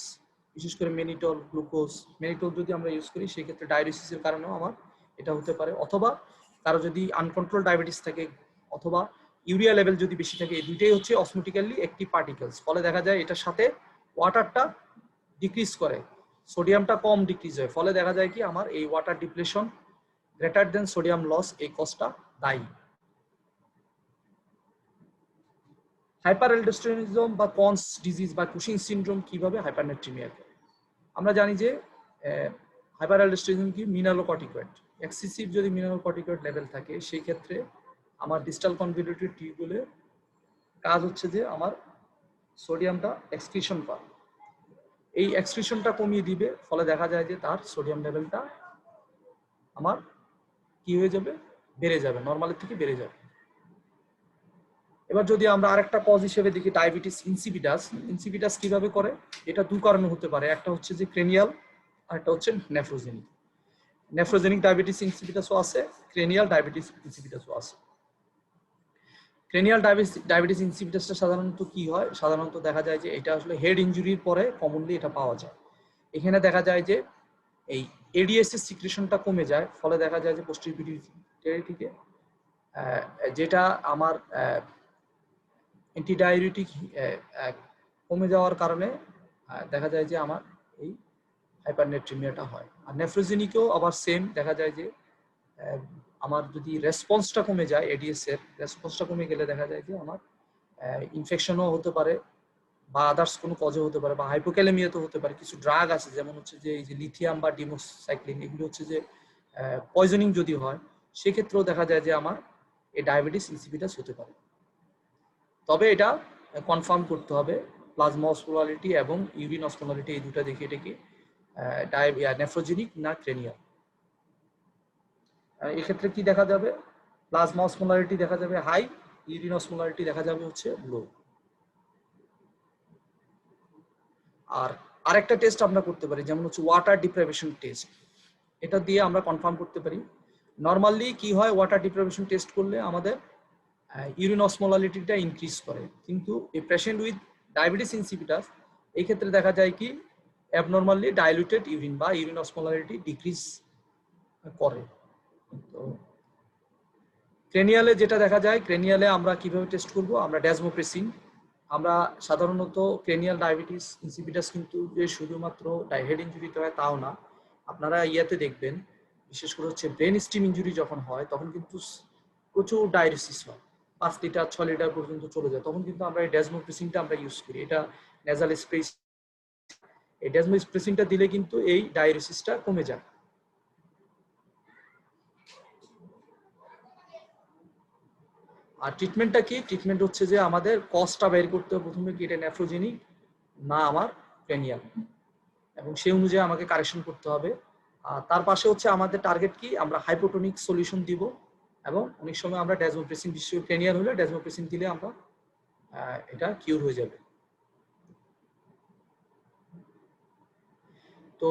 বিশেষ করে মেনিটল, গ্লুকোজ, মেনিটল যদি আমরা ইউজ করি সেই ক্ষেত্রে ডায়ুরিসিসের কারণেও আমার এটা হতে পারে। অথবা কারো যদি আনকন্ট্রোল ডায়াবেটিস থাকে, অথবা ইউরিয়া লেভেল যদি বেশি থাকে, এই দুইটাই হচ্ছে অসমোটিক্যালি অ্যাক্টিভ পার্টিকেলস, ফলে দেখা যায় এটার সাথে ওয়াটারটা ডিক্রিজ করে, সোডিয়ামটা কম ডিক্রিজ হয়, ফলে দেখা যায় কি আমার এই water depletion greater than sodium loss, এই কজটা দায়ী। হাইপার অ্যালডোস্টেরিনিজম বা কনস ডিজিজ বা কুশিং সিনড্রোম কিভাবে হাইপারনেট্রিমিয়া করে? আমরা জানি যে হাইপার অ্যালডোস্টেরিনিজম কি মিনারোকর্টিকয়েড, এক্সেসিভ যদি মিনারোকর্টিকয়েড লেভেল থাকে সেই ক্ষেত্রে আমার ডিস্টাল কনভলিউটেড টিউবুলের কাজ হচ্ছে যে আমার সোডিয়ামটা এক্সক্রিশন করা, এই এক্সক্রিশনটা কমিয়ে দিবে, ফলে দেখা যায় যে তার সোডিয়াম লেভেলটা আমার কি হয়ে যাবে, বেড়ে যাবে, নর্মালের থেকে বেড়ে যাবে। এবার যদি আমরা আরেকটা কজ হিসেবে দেখি ডায়াবেটিস ইনসিপিটাস, ইনসিপিটাস কিভাবে করে? এটা দু কারণে হতে পারে, একটা হচ্ছে যে ক্রেনিয়াল, আর একটা হচ্ছে নেফ্রোজেনিক। নেফ্রোজেনিক ডায়াবেটিস ইনসিপিটাসও আছে, ক্রেনিয়াল ডায়াবেটিস ইনসিপিটাসও আছে। ক্রেনিয়াল ডায়াবেটিস ইনসিপিটাসটা সাধারণত কি হয়, সাধারণত দেখা যায় যে এটা আসলে হেড ইনজুরির পরে কমনলি এটা পাওয়া যায়। এখানে দেখা যায় যে এই এডিএস এর সিক্রেশনটা কমে যায়, ফলে দেখা যায় যে পোস্টেরিয়র পিটুইটারি থেকে যেটা আমার অ্যান্টিডায়াবেটিক কমে যাওয়ার কারণে দেখা যায় যে আমার এই হাইপারনেট্রিমিয়াটা হয়। আর নেফ্রোজেনিকেও আবার সেম, দেখা যায় যে আমার যদি রেসপন্সটা কমে যায়, এডিএস এর রেসপন্সটা কমে গেলে দেখা যায় যে আমার ইনফেকশনও হতে পারে বা আদার্স কোনো কজও হতে পারে, বা হাইপোক্যালেমিয়াতেও হতে পারে। কিছু ড্রাগ আছে যেমন হচ্ছে যে এই যে লিথিয়াম বা ডিমোসাইক্লিন, এগুলো হচ্ছে যে পয়জনিং যদি হয় সেক্ষেত্রেও দেখা যায় যে আমার এই ডায়াবেটিস ইনসিপিটাস হতে পারে। তবে এটা কনফার্ম করতে হবে প্লাজমা অসমোলারিটি এবং ইউরিন অসমোলারিটি, এই দুটো দেখি এটা কি নেফ্রোজেনিক না ক্রেনিয়াল। এক্ষেত্রে কি দেখা যাবে, প্লাজমা অসমোলারিটি দেখা যাবে হাই, ইউরিন অসমোলারিটি দেখা যাবে হচ্ছে লো। আর আরেকটা টেস্ট আমরা করতে পারি, যেমন হচ্ছে ওয়াটার ডিপ্রাইভেশন টেস্ট। এটা দিয়ে আমরা কনফার্ম করতে পারি। নর্মালি কি হয়, ওয়াটার ডিপ্রাইভেশন টেস্ট করলে আমাদের ইউরিন অসমোলারিটিটা ইনক্রিজ করে, কিন্তু এই পেশেন্ট উইথ ডায়াবেটিস ইনসিপিটাস এই ক্ষেত্রে দেখা যায় কি অ্যাবনর্মালি ডাইলুটেড ইউরিন বা ইউরিন অসমোলারিটি ডিক্রিজ করে। তো ক্রেনিয়ালে যেটা দেখা যায়, ক্রেনিয়ালে আমরা কিভাবে টেস্ট করব, আমরা ড্যাজমোপ্রেসিন। আমরা সাধারণত ক্রেনিয়াল ডায়াবেটিস ইনসিপিটাস কিন্তু যে শুধুমাত্র হেড ইনজুরিতে হয় তাও না, আপনারা ইয়াতে দেখবেন বিশেষ করে হচ্ছে ব্রেন স্টিম ইনজুরি যখন হয় তখন কিন্তু প্রচুর ডায়ালিসিস হয়, 5 লিটার 6 লিটার পর্যন্ত চলে যায়, তখন কিন্তু আমরা এই ড্যাজমোপ্রেসিনটা আমরা ইউজ করি। এটা নেজাল স্প্রে, এই ড্যাজমোপ্রেসিনটা দিলে কিন্তু এই ডায়ালিসিসটা কমে যায়। আর ট্রিটমেন্টটা কি, ট্রিটমেন্ট হচ্ছে যে আমাদের কজটা বের করতে হবে প্রথমে কি এটা নেফ্রোজেনিক না আমার ক্রেনিয়াল, এবং সেই অনুযায়ী আমাকে কারেকশন করতে হবে। আর তার পাশে হচ্ছে আমাদের টার্গেট কি, আমরা হাইপোটোনিক সলিউশন দিব, এবং অনেক সময় আমরা ড্যাজমোপ্রেসিন, বিশেষ করে ক্রেনিয়াল হলে ড্যাজমোপ্রেসিন দিলে আমরা এটা কিউর হয়ে যাবে। তো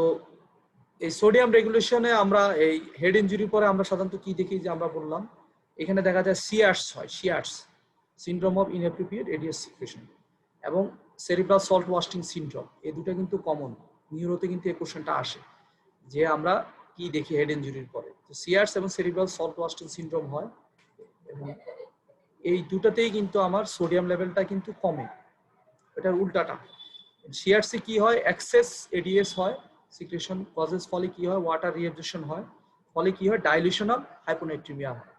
এই সোডিয়াম রেগুলেশনে আমরা এই হেড ইনজুরি পরে আমরা সাধারণত কি দেখি, যে আমরা বললাম এখানে দেখা যায় সিয়ার্স হয়, সিয়ার্স syndrome of inappropriate radius secretion এবং সেরিব্রাল সল্ট ওয়াস্টিং সিনড্রোম, এই দুটো কিন্তু কমন। নিউরোতে কিন্তু এই কোশ্চেনটা আসে যে আমরা কি দেখি হেড ইনজুরির পরে, তো সিয়ার্স এবং সেরিব্রাল সল্ট ওয়াস্টিং সিনড্রোম হয়, এবং এই দুটাতেই কিন্তু আমার সোডিয়াম লেভেলটা কিন্তু কমে। এটার উল্টাটা, সিআরসি কি হয়, এক্সেস এডিএস হয় সিক্রেশন কজেস, ফলে কি হয় ওয়াটার রিঅ্যাবজর্পশন হয়, ফলে কি হয় ডাইলিউশন অফ হাইপোনাইট্রিমিয়া হয়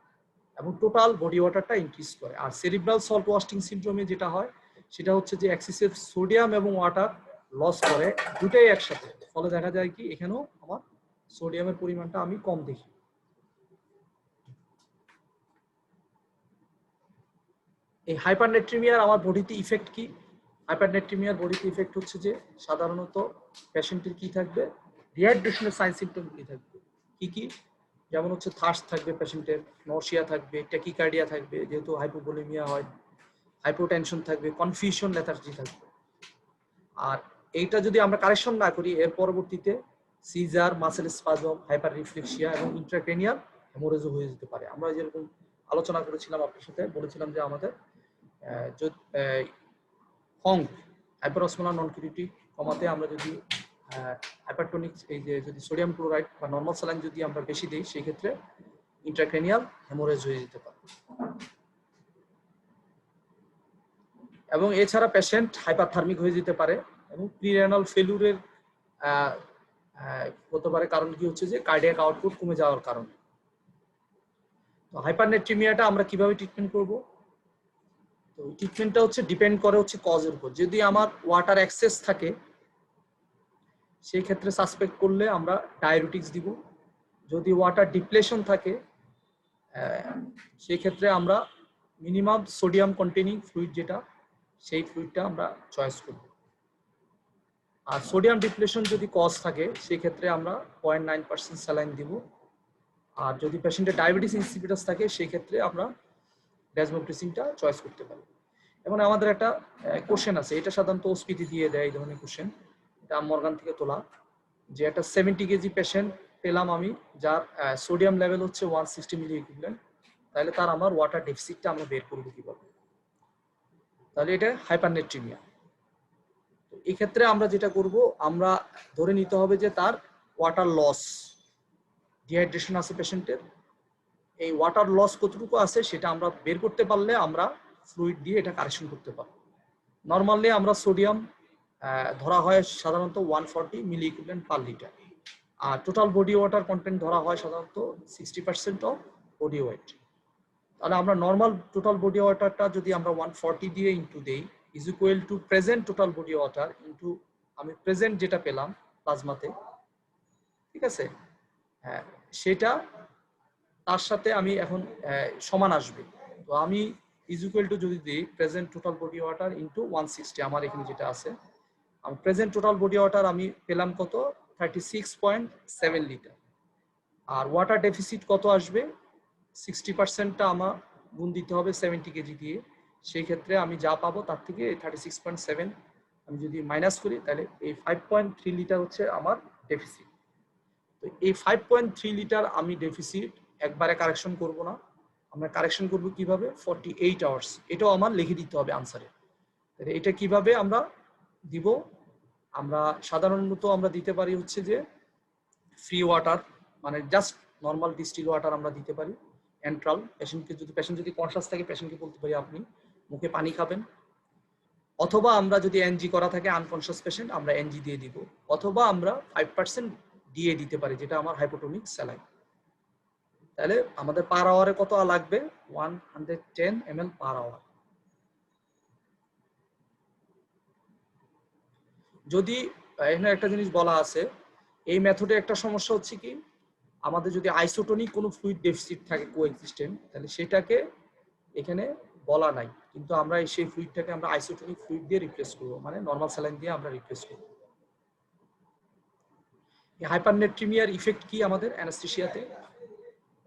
এবং টোটাল বডি ওয়াটারটা ইনক্রিজ করে। আর সেরিব্রাল সল্ট ওয়াস্টিং সিনড্রোমে যেটা হয় সেটা হচ্ছে যে এক্সেসিভ সোডিয়াম এবং ওয়াটার লস করে দুটোই একসাথে, ফলে দেখা যায় কি এখানেও আমার সোডিয়ামের পরিমাণটা আমি কম দেখি। এই হাইপারনেট্রিমিয়ার আমার বডিতে ইফেক্ট কি, হাইপারনেট্রিমিয়ার বডিতে ইফেক্ট হচ্ছে যে সাধারণত পেশেন্টের কি থাকবে, ডিহাইড্রেশনের সাইন সিম্পটম কি থাকবে, কি যেমন হচ্ছে থার্স্ট থাকবে পেশেন্টের, নরসিয়া থাকবে, ট্যাকিকার্ডিয়া থাকবে যেহেতু হাইপোভোলেমিয়া হয়, হাইপোটেনশন থাকবে, কনফিউশন, লেথার্জি থাকবে। আর এইটা যদি আমরা কারেকশন না করি এর পরবর্তীতে সিজার, মাসেল স্পাজম, হাইপার রিফ্লেক্সিয়া এবং ইন্ট্রাক্রেনিয়াল হেমোরেজও হয়ে যেতে পারে। আমরা যেরকম আলোচনা করেছিলাম আপনার সাথে, বলেছিলাম যে আমাদের ফং হাইপারঅসমোলার ননকিউরিটি কমাতে আমরা যদি হাইপারটোনিক এই যে যদি সোডিয়াম ক্লোরাইড বা নরমাল স্যালাইন যদি আমরা বেশি দিই সেই ক্ষেত্রে ইন্ট্রাক্রেনিয়াল হেমোরেজ হয়ে যেতে পারে। এবং এছাড়া পেশেন্ট হাইপারথার্মিক হয়ে যেতে পারে এবং প্রিরেনাল ফেলুরের হতে পারে, কারণ কি হচ্ছে যে কার্ডিয়াক আউটপুট কমে যাওয়ার কারণে। তো হাইপারনেট্রিমিয়াটা আমরা কিভাবে ট্রিটমেন্ট করব, তো ট্রিটমেন্টটা হচ্ছে ডিপেন্ড করে হচ্ছে কজের উপর। যদি আমার ওয়াটার এক্সেস থাকে সেই ক্ষেত্রে সাসপেক্ট করলে আমরা ডায়ুরেটিক্স দিব, যদি ওয়াটার ডিপ্লেশন থাকে সেই ক্ষেত্রে আমরা মিনিমাম সোডিয়াম কন্টেনিং ফ্লুইড যেটা সেই ফ্লুইডটা আমরা চয়েস করব। আর সোডিয়াম ডিপ্লেশন যদি কজ থাকে সেই ক্ষেত্রে আমরা 0.9% স্যালাইন দিব। আর যদি পেশেন্টের ডায়াবেটিস ইনসিপিটাস থাকে সেই ক্ষেত্রে আমরা ড্যাজমোপ্রেসিনটা চয়েস করতে পারি। এবং আমাদের একটা কোশ্চেন আছে, এটা সাধারণত ওসপিটি দিয়ে দেয় এই ধরনের কোশ্চেন, এটা মর্গান থেকে তোলা, যে একটা 70 কেজি পেশেন্ট পেলাম আমি যার সোডিয়াম লেভেল হচ্ছে 160 মিলি ইকুইভ্যালেন্ট, তাহলে তার আমার ওয়াটার ডেফিসিটটা আমরা বের করবো কিভাবে, তাহলে এটা হাইপারনেট্রিমিয়া। তো এই ক্ষেত্রে আমরা যেটা করব, আমরা ধরে নিতে হবে যে তার ওয়াটার লস, ডিহাইড্রেশন আছে পেশেন্টের, এই ওয়াটার লস কতটুকু আছে সেটা আমরা বের করতে পারলে আমরা ফ্লুইড দিয়ে এটা কারেকশন করতে পারবো। নর্মালি আমরা সোডিয়াম ধরা হয় সাধারণত 140 মিলি ইকুইভ্যালেন্ট পার লিটার, আর টোটাল বডি ওয়াটার কন্টেন্ট ধরা হয় সাধারণত 60% অফ বডি ওয়েট। তাহলে আমরা নর্মাল টোটাল বডি ওয়াটারটা যদি আমরা 140 দিয়ে ইনটু দেই is equal to present total body water into আমি প্রেজেন্ট যেটা পেলাম প্লাজমাতে, ঠিক আছে, হ্যাঁ সেটা তার সাথে আমি এখন সমান আসবে। তো আমি ইজ ইকুয়াল টু যদি দিই present total body water into 160, আমার এখানে যেটা আছে প্রেজেন্ট টোটাল বডি ওয়াটার আমি পেলাম কত 36.7 লিটার, আর ওয়াটার ডেফিসিট কত আসবে 60%টা আমার গুণ দিতে হবে 70 কেজি দিয়ে, সেই ক্ষেত্রে আমি যা পাবো তার থেকে 36.7 আমি যদি মাইনাস করি তাহলে এই 5.3 লিটার হচ্ছে আমার ডেফিসিট। তো এই 5.3 লিটার আমি ডেফিসিট একবারে কারেকশন করব না, আমরা কারেকশন করব কিভাবে 48 আওয়ার্স, এটাও আমার লিখে দিতে হবে আনসারে। তাহলে এটা কিভাবে আমরা দিব, আমরা সাধারণত আমরা দিতে পারি হচ্ছে যে ফ্রি ওয়াটার মানে জাস্ট নর্মাল ডিস্টিল ওয়াটার আমরা দিতে পারি। এন্ট্রাল পেশেন্ট যদি কনসাস থাকে পেশেন্টকে বলতে পারি আপনি মুখে পানি খাবেন, অথবা আমরা যদি এনজি করা থাকে আনকনসাস পেশেন্ট আমরা এনজি দিয়ে দিব, অথবা আমরা 5% দিয়ে দিতে পারি যেটা আমার হাইপোটোনিক স্যালাইন। তাহলে আমাদের পার আওয়ারে কত লাগবে 110 ml পার আওয়ার। যদি এখানে একটা জিনিস বলা আছে এই মেথডে একটা সমস্যা হচ্ছে কি আমাদের যদি আইসোটোনিক কোনো ফ্লুইড ডেফিসিট থাকে কোএক্সিস্টেন্ট তাহলে সেটাকে এখানে বলা নাই, কিন্তু আমরা সেই ফ্লুইডটাকে আমরা আইসোটোনিক ফ্লুইড দিয়ে রিপ্লেস করব, মানে নরমাল স্যালাইন দিয়ে আমরা রিপ্লেস করব। এই হাইপারনেট্রিমিয়ার ইফেক্ট কি আমাদের অ্যানাস্থেসিয়াতে,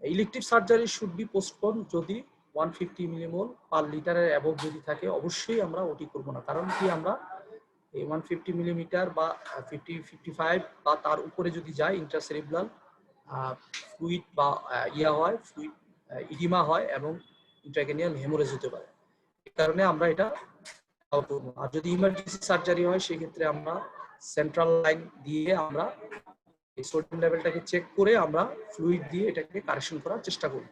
elective surgery should be postpone যদি 150 মিলিমোল পার লিটারের অ্যাবভ যদি থাকে অবশ্যই আমরা ওটি করব না, কারণ কি আমরা এই 150 মিলিমিটার বা 55 বা তার উপরে যদি যায় ইন্ট্রাসেরিব্রাল ফ্লুইড বা হয় ফ্লুইড ইডিমা হয় এবং ইন্ট্রাক্রেনিয়াল হেমোরেজ হতে পারে, এই কারণে আমরা এটা করব। আর যদি ইমার্জেন্সি সার্জারি হয় সেক্ষেত্রে আমরা সেন্ট্রাল লাইন দিয়ে আমরা এই সোডিয়াম লেভেলটাকে চেক করে আমরা ফ্লুইড দিয়ে এটাকে কারেকশন করার চেষ্টা করি।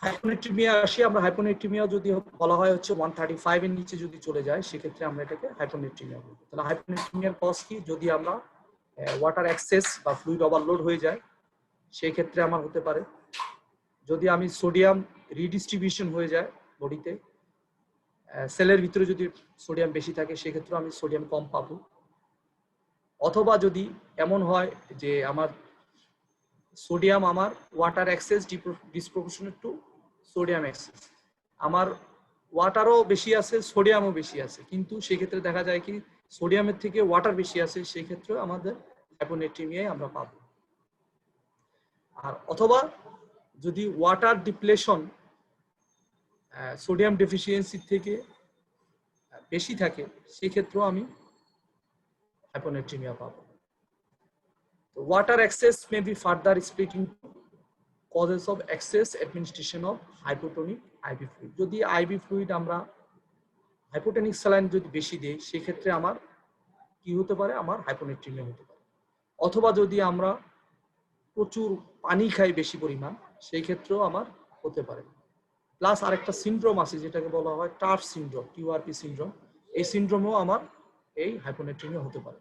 হাইপোনেট্রিমিয়া আসি, আমরা হাইপোনেট্রিমিয়া যদি বলা হয় হচ্ছে 135 এর নিচে যদি চলে যায় সেক্ষেত্রে আমরা এটাকে হাইপোনেট্রিমিয়া বলবো। তাহলে হাইপোনেট্রিমিয়ার কজ কি, যদি আমরা ওয়াটার এক্সেস বা ফ্লুইড ওভারলোড হয়ে যায় সেই ক্ষেত্রে আমার হতে পারে, যদি আমি সোডিয়াম রিডিস্ট্রিবিউশন হয়ে যায় বডিতে, সেলের ভিতরে যদি সোডিয়াম বেশি থাকে সেক্ষেত্রে আমি সোডিয়াম কম পাবো, অথবা যদি এমন হয় যে আমার সোডিয়াম আমার water excess disproportionate to sodium excess, আমার ওয়াটারও বেশি আছে সোডিয়ামও বেশি আছে, কিন্তু সেক্ষেত্রে দেখা যায় কি সোডিয়ামের থেকে ওয়াটার বেশি আছে, সেই ক্ষেত্রে আমাদের হাইপোনেট্রিমিয়ায় আমরা পাবো। আর অথবা যদি ওয়াটার ডিপ্লেশন সোডিয়াম ডেফিসিয়েন্সি থেকে বেশি থাকে সেক্ষেত্রেও আমি হাইপোনেট্রিমিয়া পাবো। Water excess may be further split into causes of excess administration of hypotonic IV fluid. যদি IV fluid আমরা হাইপোটনিক স্যালাইন যদি বেশি দেই সেক্ষেত্রে আমার কি হতে পারে, আমার হাইপোনেট্রিমিয়া হতে পারে, অথবা যদি আমরা প্রচুর পানি খাই বেশি পরিমাণ সেই ক্ষেত্রেও আমার হতে পারে। প্লাস আরেকটা সিনড্রোম আছে যেটাকে বলা হয় টার্ফ সিনড্রোম, টিউআরপি সিনড্রোম, এই সিনড্রোমেও আমার এই হাইপোনেট্রিমিয়া হতে পারে।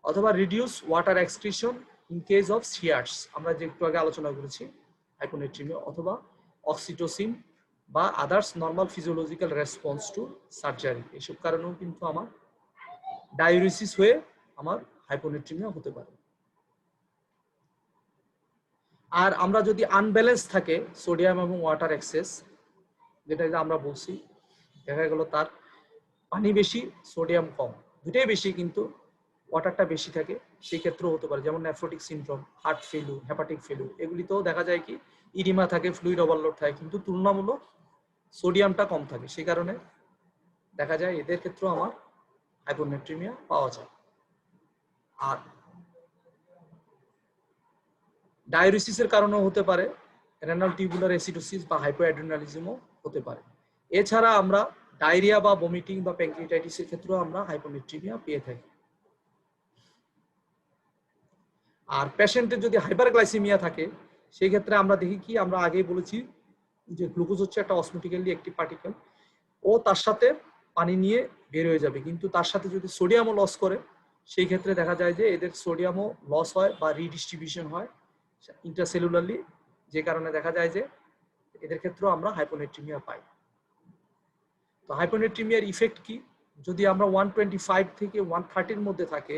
অথবা reduce water excretion in case of shears, আমরা যে একটু আগে আলোচনা করেছি হাইপোনেট্রিমিয়া, অথবা অক্সিটোসিন বা others normal physiological response to surgery, এইসব কারণেও কিন্তু আমার ডায়ুরেসিস হয়ে আমার হাইপোনেট্রিমিয়া হতে পারে। আর আমরা যদি আনব্যালেন্স থাকে সোডিয়াম এবং ওয়াটার এক্সেস, যেটা আমরা বলছি দেখা গেল তার পানি বেশি সোডিয়াম কম, দুটাই বেশি কিন্তু ওয়াটারটা বেশি থাকে, সেই ক্ষেত্রেও হতে পারে, যেমন nephrotic syndrome, heart failure, hepatic failure, এগুলিতেও দেখা যায় কি ইডিমা থাকে, ফ্লুইড ওভারলোড থাকে, কিন্তু তুলনামূলক সোডিয়ামটা কম থাকে, সেই কারণে দেখা যায় এদের ক্ষেত্রেও আমার হাইপোনেট্রিমিয়া পাওয়া যায়। আর ডায়ুরেসিসের কারণেও হতে পারে, রেনাল টিউবুলার অ্যাসিডোসিস বা হাইপোঅ্যাড্রিনালিজমও হতে পারে। এছাড়া আমরা ডায়রিয়া বা ভমিটিং বা প্যানক্রিয়াটাইটিসের ক্ষেত্রেও আমরা হাইপোনেট্রিমিয়া পেয়ে থাকি। আর পেশেন্টের যদি হাইপারগ্লাইসেমিয়া থাকে সেই ক্ষেত্রে আমরা দেখি কি, আমরা আগেই বলেছি যে গ্লুকোজ হচ্ছে একটা অসমোটিক্যালি অ্যাক্টিভ পার্টিকেল, ও তার সাথে পানি নিয়ে বের হয়ে যাবে, কিন্তু তার সাথে যদি সোডিয়ামও লস করে সেই ক্ষেত্রে দেখা যায় যে এদের সোডিয়ামও লস হয় বা রিডিস্ট্রিবিউশন হয় ইন্ট্রাসেলুলারলি, যে কারণে দেখা যায় যে এদের ক্ষেত্রেও আমরা হাইপোনেট্রিমিয়া পাই। তো হাইপোনেট্রিমিয়ার ইফেক্ট কি, যদি আমরা 125 থেকে 130 এর মধ্যে থাকে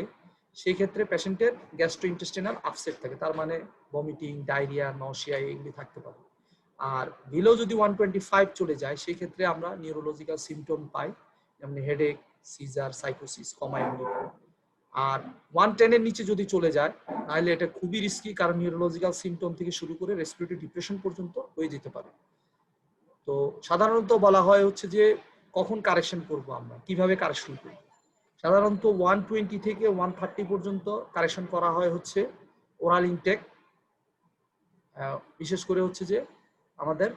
সেই ক্ষেত্রে পেশেন্টের গ্যাস্ট্রোইন্টেস্টিনাল আপসেট থাকে, তার মানে ভমিটিং, ডায়রিয়া, নশিয়া এগুলি থাকতে পারে। আর বিলো যদি 125 চলে যায় সেই ক্ষেত্রে আমরা নিউরোলজিক্যাল সিমটম পাই, যেমন হেডেক, সিজার, সাইকোসিস, কমা এগুলি। আর 110 এর নিচে যদি চলে যায় তাহলে এটা খুবই রিস্কি, কারণ নিউরোলজিক্যাল সিমটম থেকে শুরু করে রেসপিরেটরি ডিপ্রেশন পর্যন্ত হয়ে যেতে পারে। তো সাধারণত বলা হয় হচ্ছে যে কখন কারেকশন করব, আমরা কিভাবে কারেকশন করব। সাধারণত 120 থেকে 130 পর্যন্ত কারেকশন করা হয় হচ্ছে ওরাল ইনটেক, বিশেষ করে হচ্ছে যে আমাদের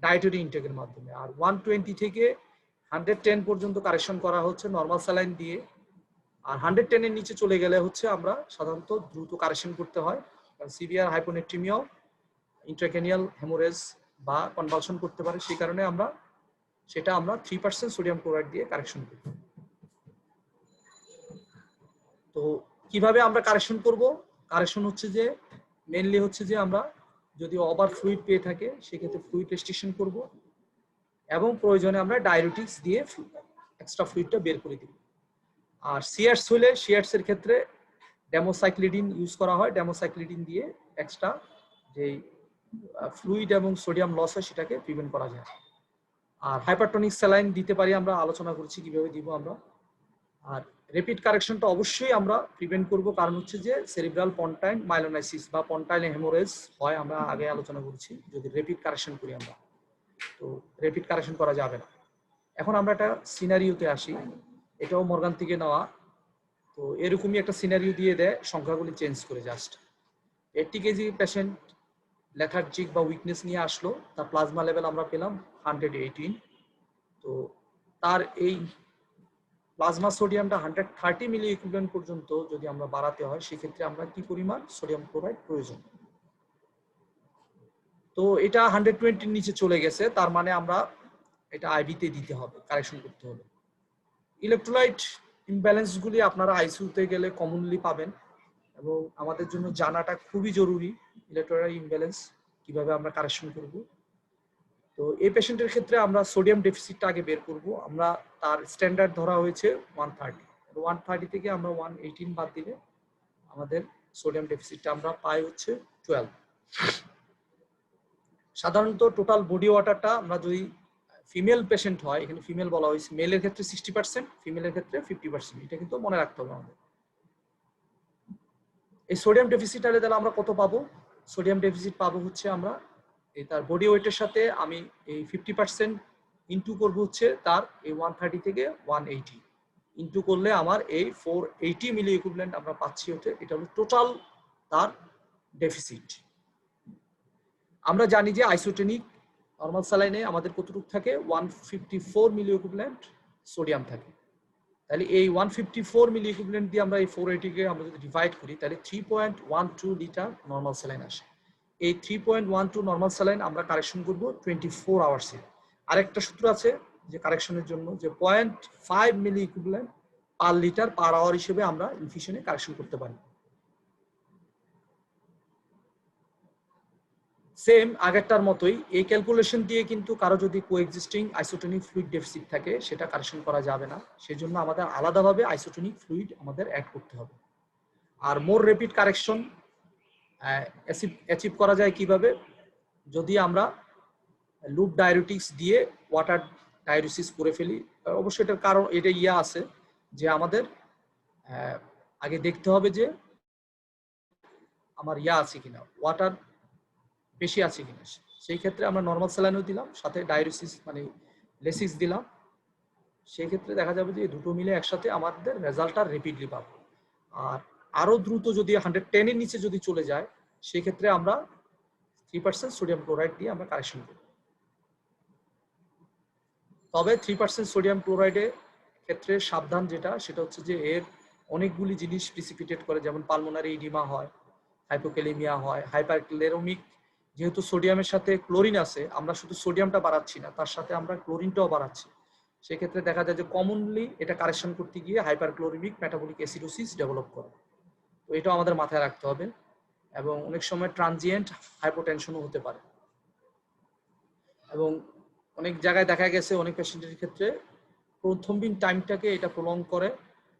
ডায়েটারি ইনটেকের মাধ্যমে। আর 120 থেকে 110 পর্যন্ত কারেকশন করা হচ্ছে নর্মাল স্যালাইন দিয়ে। আর 110 এর নিচে চলে গেলে হচ্ছে আমরা সাধারণত দ্রুত কারেকশন করতে হয়, সিভিয়ার হাইপোনেট্রিমিয়া, ইন্ট্রাক্রেনিয়াল হেমোরেজ বা কনভালশন করতে পারে, সেই কারণে আমরা 3% সোডিয়াম ক্লোরাইড দিয়ে কারেকশন করি। তো কিভাবে আমরা কারেকশন করব? কারেকশন হচ্ছে যে মেইনলি হচ্ছে যে আমরা যদি ওভার ফ্লুইড পেয়ে থাকে সেক্ষেত্রে ফ্লুইড রেস্ট্রিকশন করব, এবং প্রয়োজনে আমরা ডায়ুরেটিক্স দিয়ে এক্সট্রা ফ্লুইডটা বের করে দিব। আর সিয়ার্স হলে সিয়ার্স এর ক্ষেত্রে ডেমোসাইক্লিডিন ইউজ করা হয়, ডেমোসাইক্লিডিন দিয়ে এক্সট্রা যে ফ্লুইড এবং সোডিয়াম লস হয় সেটাকে প্রিভেন্ট করা যায়। আর হাইপারটনিক স্যালাইন দিতে পারি, আমরা আলোচনা করছি কিভাবে দিব আমরা। আর রেপিড কারেকশনটা অবশ্যই আমরা প্রিভেন্ট করব, কারণ হচ্ছে যে সেরিব্রাল পন্টাইন মাইলোনাইসিস বা পন্টাইল হেমোরেজ হয়, আমরা আগে আলোচনা করছি, যদি রেপিড কারেকশন করি আমরা, তো রেপিড কারেকশন করা যাবে না। এখন আমরা একটা সিনারিওতে আসি, এটাও মর্গান থেকে নেওয়া। তো এরকমই একটা সিনারিও দিয়ে দেয়, সংখ্যাগুলি চেঞ্জ করে জাস্ট। 80 কেজি পেশেন্ট লেথার্জিক বা উইকনেস নিয়ে আসলো, তার প্লাজমা লেভেল আমরা পেলাম 118। তো তার এই প্লাজমা সোডিয়ামটা 130 মিলি ইকুইভ্যালেন্ট পর্যন্ত যদি আমরা বাড়াতে হয়, সেক্ষেত্রে আমরা কি পরিমাণ সোডিয়াম ক্লোরাইড প্রয়োজন। তো এটা 120 নিচে চলে গেছে, তার মানে আমরা এটা আইভিতে দিতে হবে, কারেকশন করতে হবে। ইলেকট্রোলাইট ইমব্যালেন্সগুলি আপনারা আইসিইউতে গেলে কমনলি পাবেন, এবং আমাদের জন্য জানাটা খুবই জরুরি ইলেকট্রোলাইট ইমব্যালেন্স কিভাবে আমরা কারেকশন করব। তো এই পেশেন্টের ক্ষেত্রে আমরা সোডিয়াম ডেফিসিটটা আগে বের করব। আমরা তার স্ট্যান্ডার্ড ধরা হয়েছে 130, 130 থেকে আমরা 118 বাদ দিলে আমাদের সোডিয়াম ডেফিসিটটা আমরা পাই হচ্ছে 12। সাধারণত টোটাল বডি ওয়াটারটা আমরা যদি ফিমেল পেশেন্ট হয়, এখানে ফিমেল বলা হয়েছে, মেলের ক্ষেত্রে 60%, ফিমেলের ক্ষেত্রে 50%, এটা কিন্তু মনে রাখতে হবে আমাদের। এই সোডিয়াম ডেফিসিট আলে তাহলে আমরা কত পাবো? সোডিয়াম ডেফিসিট পাবো হচ্ছে আমরা এই তার বডি ওয়েটের সাথে আমি এই 50% ইনটু করব হচ্ছে তার এই 130 থেকে 180 ইনটু করলে আমার এই 480 মিলি ইকুইভ্যালেন্ট আমরা পাচ্ছি হচ্ছে, এটা হলো টোটাল তার ডেফিসিট। আমরা জানি যে আইসোটোনিক নরমাল স্যালাইনে আমাদের কতটুকু থাকে? 154 মিলি ইকুইভ্যালেন্ট সোডিয়াম থাকে। তাহলে এই 154 মিলি ইকুইভ্যালেন্ট দিয়ে আমরা এই 480 কে আমরা যদি ডিভাইড করি তাহলে 3.12 লিটার নরমাল স্যালাইন আসে। এই 3.12 নরমাল স্যালাইন আমরা কারেকশন করব 24 আওয়ার্সে। আরেকটা সূত্র আছে যে কারেকশনের জন্য, যে 0.5 milliequivalent per litre per hour হিসেবে আমরা ইনফিউশনে কারেকশন করতে পারি। সেম আগেরটার মতোই এই ক্যালকুলেশন দিয়ে কিন্তু কারো যদি কোএক্সিস্টিং আইসোটোনিক ফ্লুইড ডেফিসিট থাকে সেটা কারেকশন করা যাবে না, সেজন্য আমাদের আলাদাভাবে আইসোটোনিক ফ্লুইড আমাদের অ্যাড করতে হবে। আর মোর রেপিড কারেকশন অ্যাচিভ করা যায় কিভাবে? যদি আমরা লুপ ডায়ুরেটিক্স দিয়ে ওয়াটার ডায়ুরেসিস করে ফেলি। অবশ্যই এটার কারণ এটা আছে যে আমাদের আগে দেখতে হবে যে আমার আছে কিনা, ওয়াটার বেশি আছে কিনা। সেই ক্ষেত্রে আমরা নর্মাল স্যালাইনও দিলাম, সাথে ডায়ুরেসিস মানে লেসিস দিলাম। সেই ক্ষেত্রে দেখা যাবে যে দুটো মিলে একসাথে আমাদের রেজাল্টটা রেপিডলি পাবো। আর আরো দ্রুত যদি 110 এর নিচে যদি চলে যায় সেই ক্ষেত্রে আমরা 3% সোডিয়াম ক্লোরাইড দিয়ে আমরা কারেকশন করি। তবে 3% সোডিয়াম ক্লোরাইডের ক্ষেত্রে সাবধান যেটা, সেটা হচ্ছে যে এর অনেকগুলি জিনিস প্রিসিপিটেট করে, যেমন পালমোনারি ইডিমা হয়, হাইপোক্যালেমিয়া হয়, হাইপারক্লেরোমিক। যেহেতু সোডিয়ামের সাথে ক্লোরিন আছে, আমরা শুধু সোডিয়ামটা বাড়াচ্ছি না, তার সাথে আমরা ক্লোরিনটাও বাড়াচ্ছি। সেক্ষেত্রে দেখা যায় যে কমনলি এটা কারেকশন করতে গিয়ে হাইপারক্লোরিমিক মেটাবলিক অ্যাসিডোসিস ডেভেলপ করে। তো এটাও আমাদের মাথায় রাখতে হবে, এবং অনেক সময় ট্রানজিয়েন্ট হাইপোটেনশনও হতে পারে। এবং অনেক জায়গায় দেখা গেছে অনেক পেশেন্টের ক্ষেত্রে প্রথমদিন টাইমটাকে এটা প্রলং করে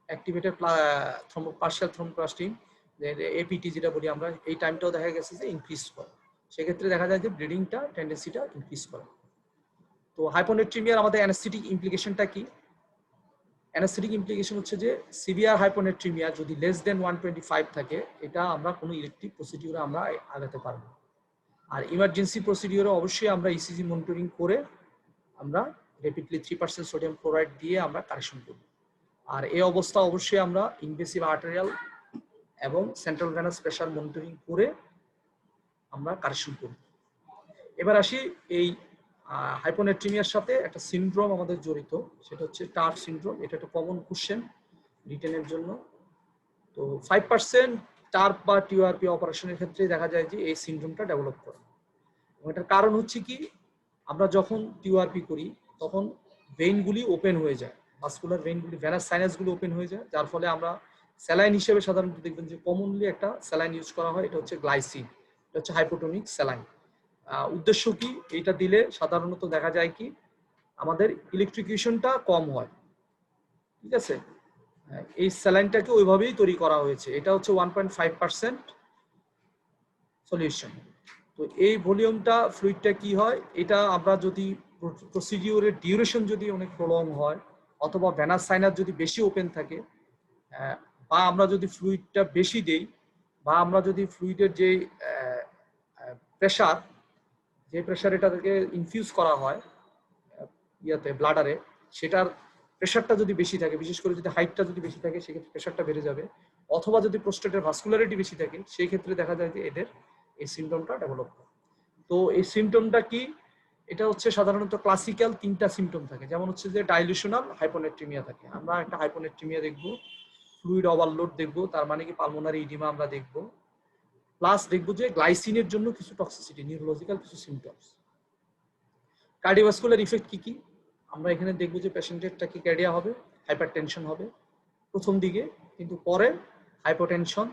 অ্যাক্টিভেটেড পার্শিয়াল থ্রোম্বোপ্লাস্টিন, এপিটি যেটা বলি আমরা, এই টাইমটাও দেখা গেছে যে ইনক্রিজ করে। সেক্ষেত্রে দেখা যায় যে ব্লিডিংটা টেন্ডেন্সিটা ইনক্রিজ করে। তো হাইপোনেট্রিমিয়ার আমাদের অ্যানেস্থেটিক ইমপ্লিকেশনটা কি? অ্যানেস্থেটিক ইমপ্লিকেশন হচ্ছে যে সিভিয়ার হাইপোনেট্রিমিয়া যদি লেস দেন 125 থাকে, এটা আমরা কোনো ইলেকট্রিক প্রসিডিউরে আমরা আগাতে পারবো। আর ইমার্জেন্সি প্রসিডিউরে অবশ্যই আমরা ইসিজি মনিটরিং করে আমরা র্যাপিডলি 3% সোডিয়াম ক্লোরাইড দিয়ে আমরা কারেকশন করব। আর এই অবস্থা অবশ্যই আমরা ইনভেসিভ আর্টেরিয়াল এবং সেন্ট্রাল ভেনাস প্রেশার মনিটরিং করে আমরা কারেকশন করব। এবার আসি এই হাইপোনেট্রিমিয়ার সাথে একটা সিনড্রোম আমাদের জড়িত, সেটা হচ্ছে টার্ফ সিনড্রোম। এটা একটা কমন কোশ্চেন রিটেনের জন্য। তো 5% টার্ফ বা টিওআরপি অপারেশনের ক্ষেত্রে দেখা যায় যে এই সিনড্রোমটা ডেভেলপ করে। এটার কারণ হচ্ছে কি, আমরা যখন টিওআরপি করি তখন ভেইনগুলি ওপেন হয়ে যায়, ভাস্কুলার ভেইনগুলি, ভেনাস সাইনাসগুলি ওপেন হয়ে যায়, যার ফলে আমরা স্যালাইন হিসেবে সাধারণত দেখবেন যে কমনলি একটা স্যালাইন ইউজ করা হয়, এটা হচ্ছে গ্লাইসিন, এটা হচ্ছে হাইপোটোনিক স্যালাইন। উদ্দেশ্য কি, এটা দিলে সাধারণত দেখা যায় কি আমাদের ইলেকট্রিকিউশনটা কম হয়, ঠিক আছে। এই স্যালাইনটাকে ওইভাবেই তৈরি করা হয়েছে, এটা হচ্ছে 1.5% সলিউশন। তো এই ভলিউমটা ফ্লুইডটা কি হয়, এটা আমরা যদি প্রসিডিউরের ডিউরেশন যদি অনেক প্রলং হয়, অথবা ভেনাস সাইনাস যদি বেশি ওপেন থাকে, বা আমরা যদি ফ্লুইডটা বেশি দেই, বা আমরা যদি ফ্লুইডের যে প্রেশার, যে প্রেশার এটাকে ইনফিউজ করা হয় ইয়াতে ব্লাডারে, সেটার প্রেশারটা যদি বেশি থাকে, বিশেষ করে যদি হাইটটা যদি বেশি থাকে, সেক্ষেত্রে প্রেশারটা বেড়ে যাবে। অথবা যদি প্রোস্টেটের ভাস্কুলারিটি বেশি থাকে, সেই ক্ষেত্রে দেখা যায় যে এদের এই সিমটমটা ডেভেলপ করে। তো এই সিমটমটা কি, এটা হচ্ছে সাধারণত ক্লাসিক্যাল 3টা সিমটম থাকে, যেমন হচ্ছে যে ডাইলিউশনাল হাইপোনেট্রিমিয়া থাকে, আমরা একটা হাইপোনেট্রিমিয়া দেখবো, ফ্লুইড ওভারলোড দেখবো, তার মানে কি পালমোনারি ইডিমা আমরা দেখবো, প্লাস দেখবো যে গ্লাইসিনের জন্য কিছু টক্সিসিটি, নিউরোলজিক্যাল কিছু সিমটমস। কার্ডিওভাস্কুলার ইফেক্ট কি কি, আমরা এখানে দেখবো যে পেশেন্টের ট্যাকিকার্ডিয়া হবে, হাইপারটেনশন হবে প্রথম দিকে, কিন্তু পরে হাইপোটেনশন,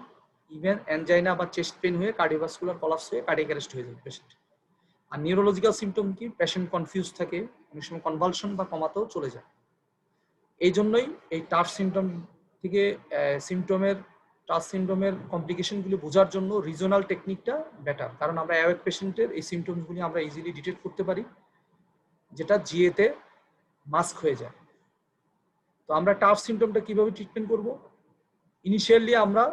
ইভেন অ্যানজাইনা বা চেস্ট পেন হয়ে কার্ডিওভাস্কুলার কলাপস হয়ে কার্ডিয়াক অ্যারেস্ট হয়ে যাবে পেশেন্ট। আর নিউরোলজিক্যাল সিমটম কি, পেশেন্ট কনফিউজ থাকে, অনেক সময় কনভালশন বা কমাতেও চলে যায়। এই জন্যই এই টাফ সিমটম থেকে টাফ সিমটমের কমপ্লিকেশনগুলি বোঝার জন্য রিজনাল টেকনিকটা বেটার, কারণ আমরা অ্যাওয়েক পেশেন্টের এই সিমটমসগুলি আমরা ইজিলি ডিটেক্ট করতে পারি, যেটা জিএতে মাস্ক হয়ে যায়। তো আমরা টাফ সিমটমটা কিভাবে ট্রিটমেন্ট করব, ইনিশিয়ালি আমরা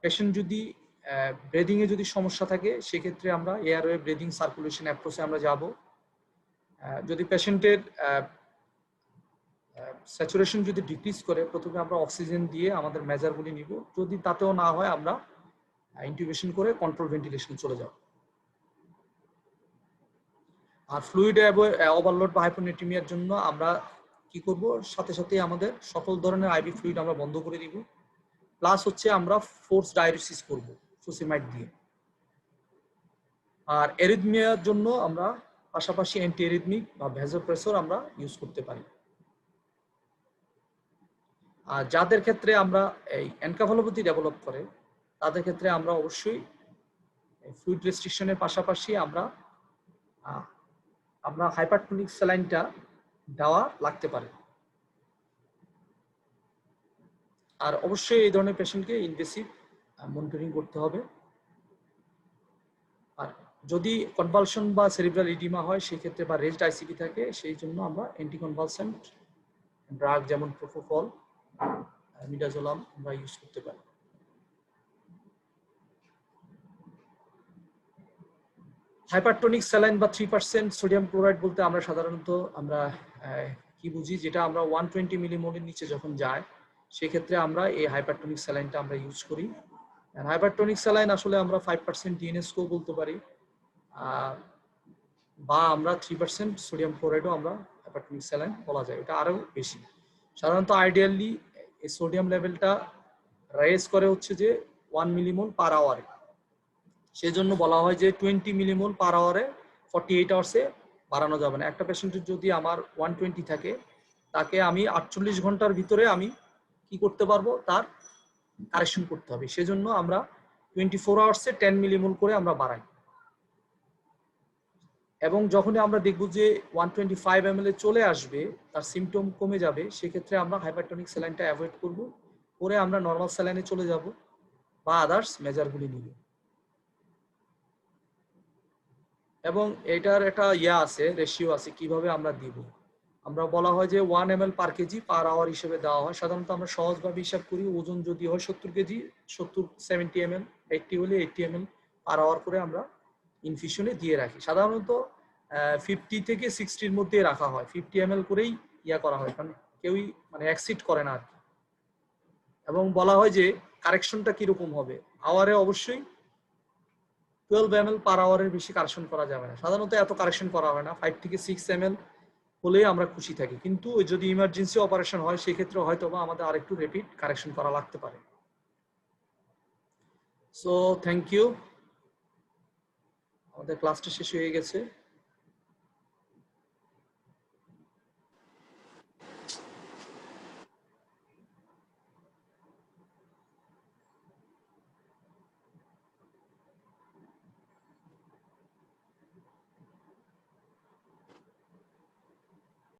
পেশেন্ট যদি ব্রিদিং এ যদি সমস্যা থাকে, সেক্ষেত্রে আমরা এয়ারওয়ে ব্রিদিং সার্কুলেশন অ্যাপ্রোচে আমরা যাব। যদি পেশেন্টের স্যাচুরেশন যদি ডিক্রিজ করে, প্রথমে আমরা অক্সিজেন দিয়ে আমাদের মেজারগুলি নিব, যদি তাতেও না হয় আমরা ইনটিউবেশন করে কন্ট্রোল ভেন্টিলেশন চলে যাব। আর ফ্লুইড ওভারলোড বা হাইপোনেট্রিমিয়ার জন্য আমরা কি করব, সাথে সাথে আমাদের সকল ধরনের আইভি ফ্লুইড আমরা বন্ধ করে দিব, প্লাস হচ্ছে আমরা ফোর্স ডায়ালিসিস করব ফুসিমাইড দিয়ে। আর এরিথমিয়ার জন্য আমরা পাশাপাশি অ্যান্টি এরিথমিক বা ভ্যাসোপ্রেসর আমরা ইউজ করতে পারি। আর যাদের ক্ষেত্রে আমরা এই এনকেফালোপ্যাথি ডেভেলপ করে, তাদের ক্ষেত্রে আমরা অবশ্যই ফ্লুইড রেস্ট্রিকশনের পাশাপাশি আমরা হাইপারটোনিক স্যালাইনটা দেওয়া লাগতে পারে। আর অবশ্যই এই ধরনের পেশেন্টকে ইনভেসিভ মনিটরিং করতে হবে। আর যদি কনভালশন বা সেরিব্রাল ইডিমা হয়, সেই ক্ষেত্রে বা রেজড আইসিপি থাকে, সেই জন্য আমরা অ্যান্টিকনভালসেন্ট ড্রাগ যেমন প্রোপোফল, মিডাজোলাম আমরা ইউজ করতে পারি। হাইপারটোনিক স্যালাইন বা 3% সোডিয়াম ক্লোরাইড বলতে আমরা সাধারণত আমরা কি বুঝি, যেটা আমরা 120 মিলিমোলের নিচে যখন যায়, সেক্ষেত্রে আমরা এই হাইপারটোনিক স্যালাইনটা আমরা ইউজ করি। হাইপারটোনিক স্যালাইন আসলে আমরা 5% ডিএনএসকেও বলতে পারি, বা আমরা 3% সোডিয়াম ক্লোরাইডও আমরা হাইপারটোনিক স্যালাইন বলা যায়, এটা আরও বেশি। সাধারণত আইডিয়ালি এই সোডিয়াম লেভেলটা রাইজ করে হচ্ছে যে 1 মিলিমোল পার আওয়ারে, সেজন্য বলা হয় যে 20 মিলিমোল পার আওয়ারে 48 আওয়ার্সে বাড়ানো যাবে না। একটা পেশেন্টের যদি আমার 120 থাকে, তাকে আমি 48 ঘন্টার ভিতরে আমি কি করতে পারবো, তার কারেকশন করতে হবে। সেজন্য আমরা 24 আওয়ার্সে 10 মিলিমোল করে আমরা বাড়াই। এবং যখনই আমরা দেখব যে 125 ml এ চলে আসবে, তার সিমটম কমে যাবে, সেক্ষেত্রে আমরা হাইপারটোনিক স্যালাইনটা অ্যাভয়েড করব, পরে আমরা নর্মাল স্যালাইনে চলে যাব বা আদার্স মেজারগুলি নিব। এবং এটার একটা আছে, রেশিও আছে কিভাবে আমরা দিব। আমরা বলা হয় যে 1 ml পার কেজি পার আওয়ার হিসেবে দেওয়া হয়। সাধারণত আমরা সহজভাবে হিসাব করি, ওজন যদি হয় 70 কেজি, 70 ml, 80 হলে 80 ml পার আওয়ার করে আমরা ইনফিউশনে দিয়ে রাখি। সাধারণত 50 থেকে 60 এর মধ্যে রাখা হয়, 50 ml করেই করা হয়, কারণ কেউই মানে এক্সিড করে না আর কি। এবং বলা হয় যে কারেকশনটা কিরকম হবে, আওয়ারে অবশ্যই 12 ml পার আওয়ারের বেশি কারেকশন করা যাবে না। সাধারণত এত কারেকশন করা হয় না, 5 থেকে 6 ml হলেই আমরা খুশি থাকি। কিন্তু যদি ইমার্জেন্সি অপারেশন হয় সেক্ষেত্রে হয়তো বা আমাদের আরেকটু রেপিড কারেকশন করা লাগতে পারে। সো থ্যাংক ইউ, আমাদের ক্লাসটা শেষ হয়ে গেছে।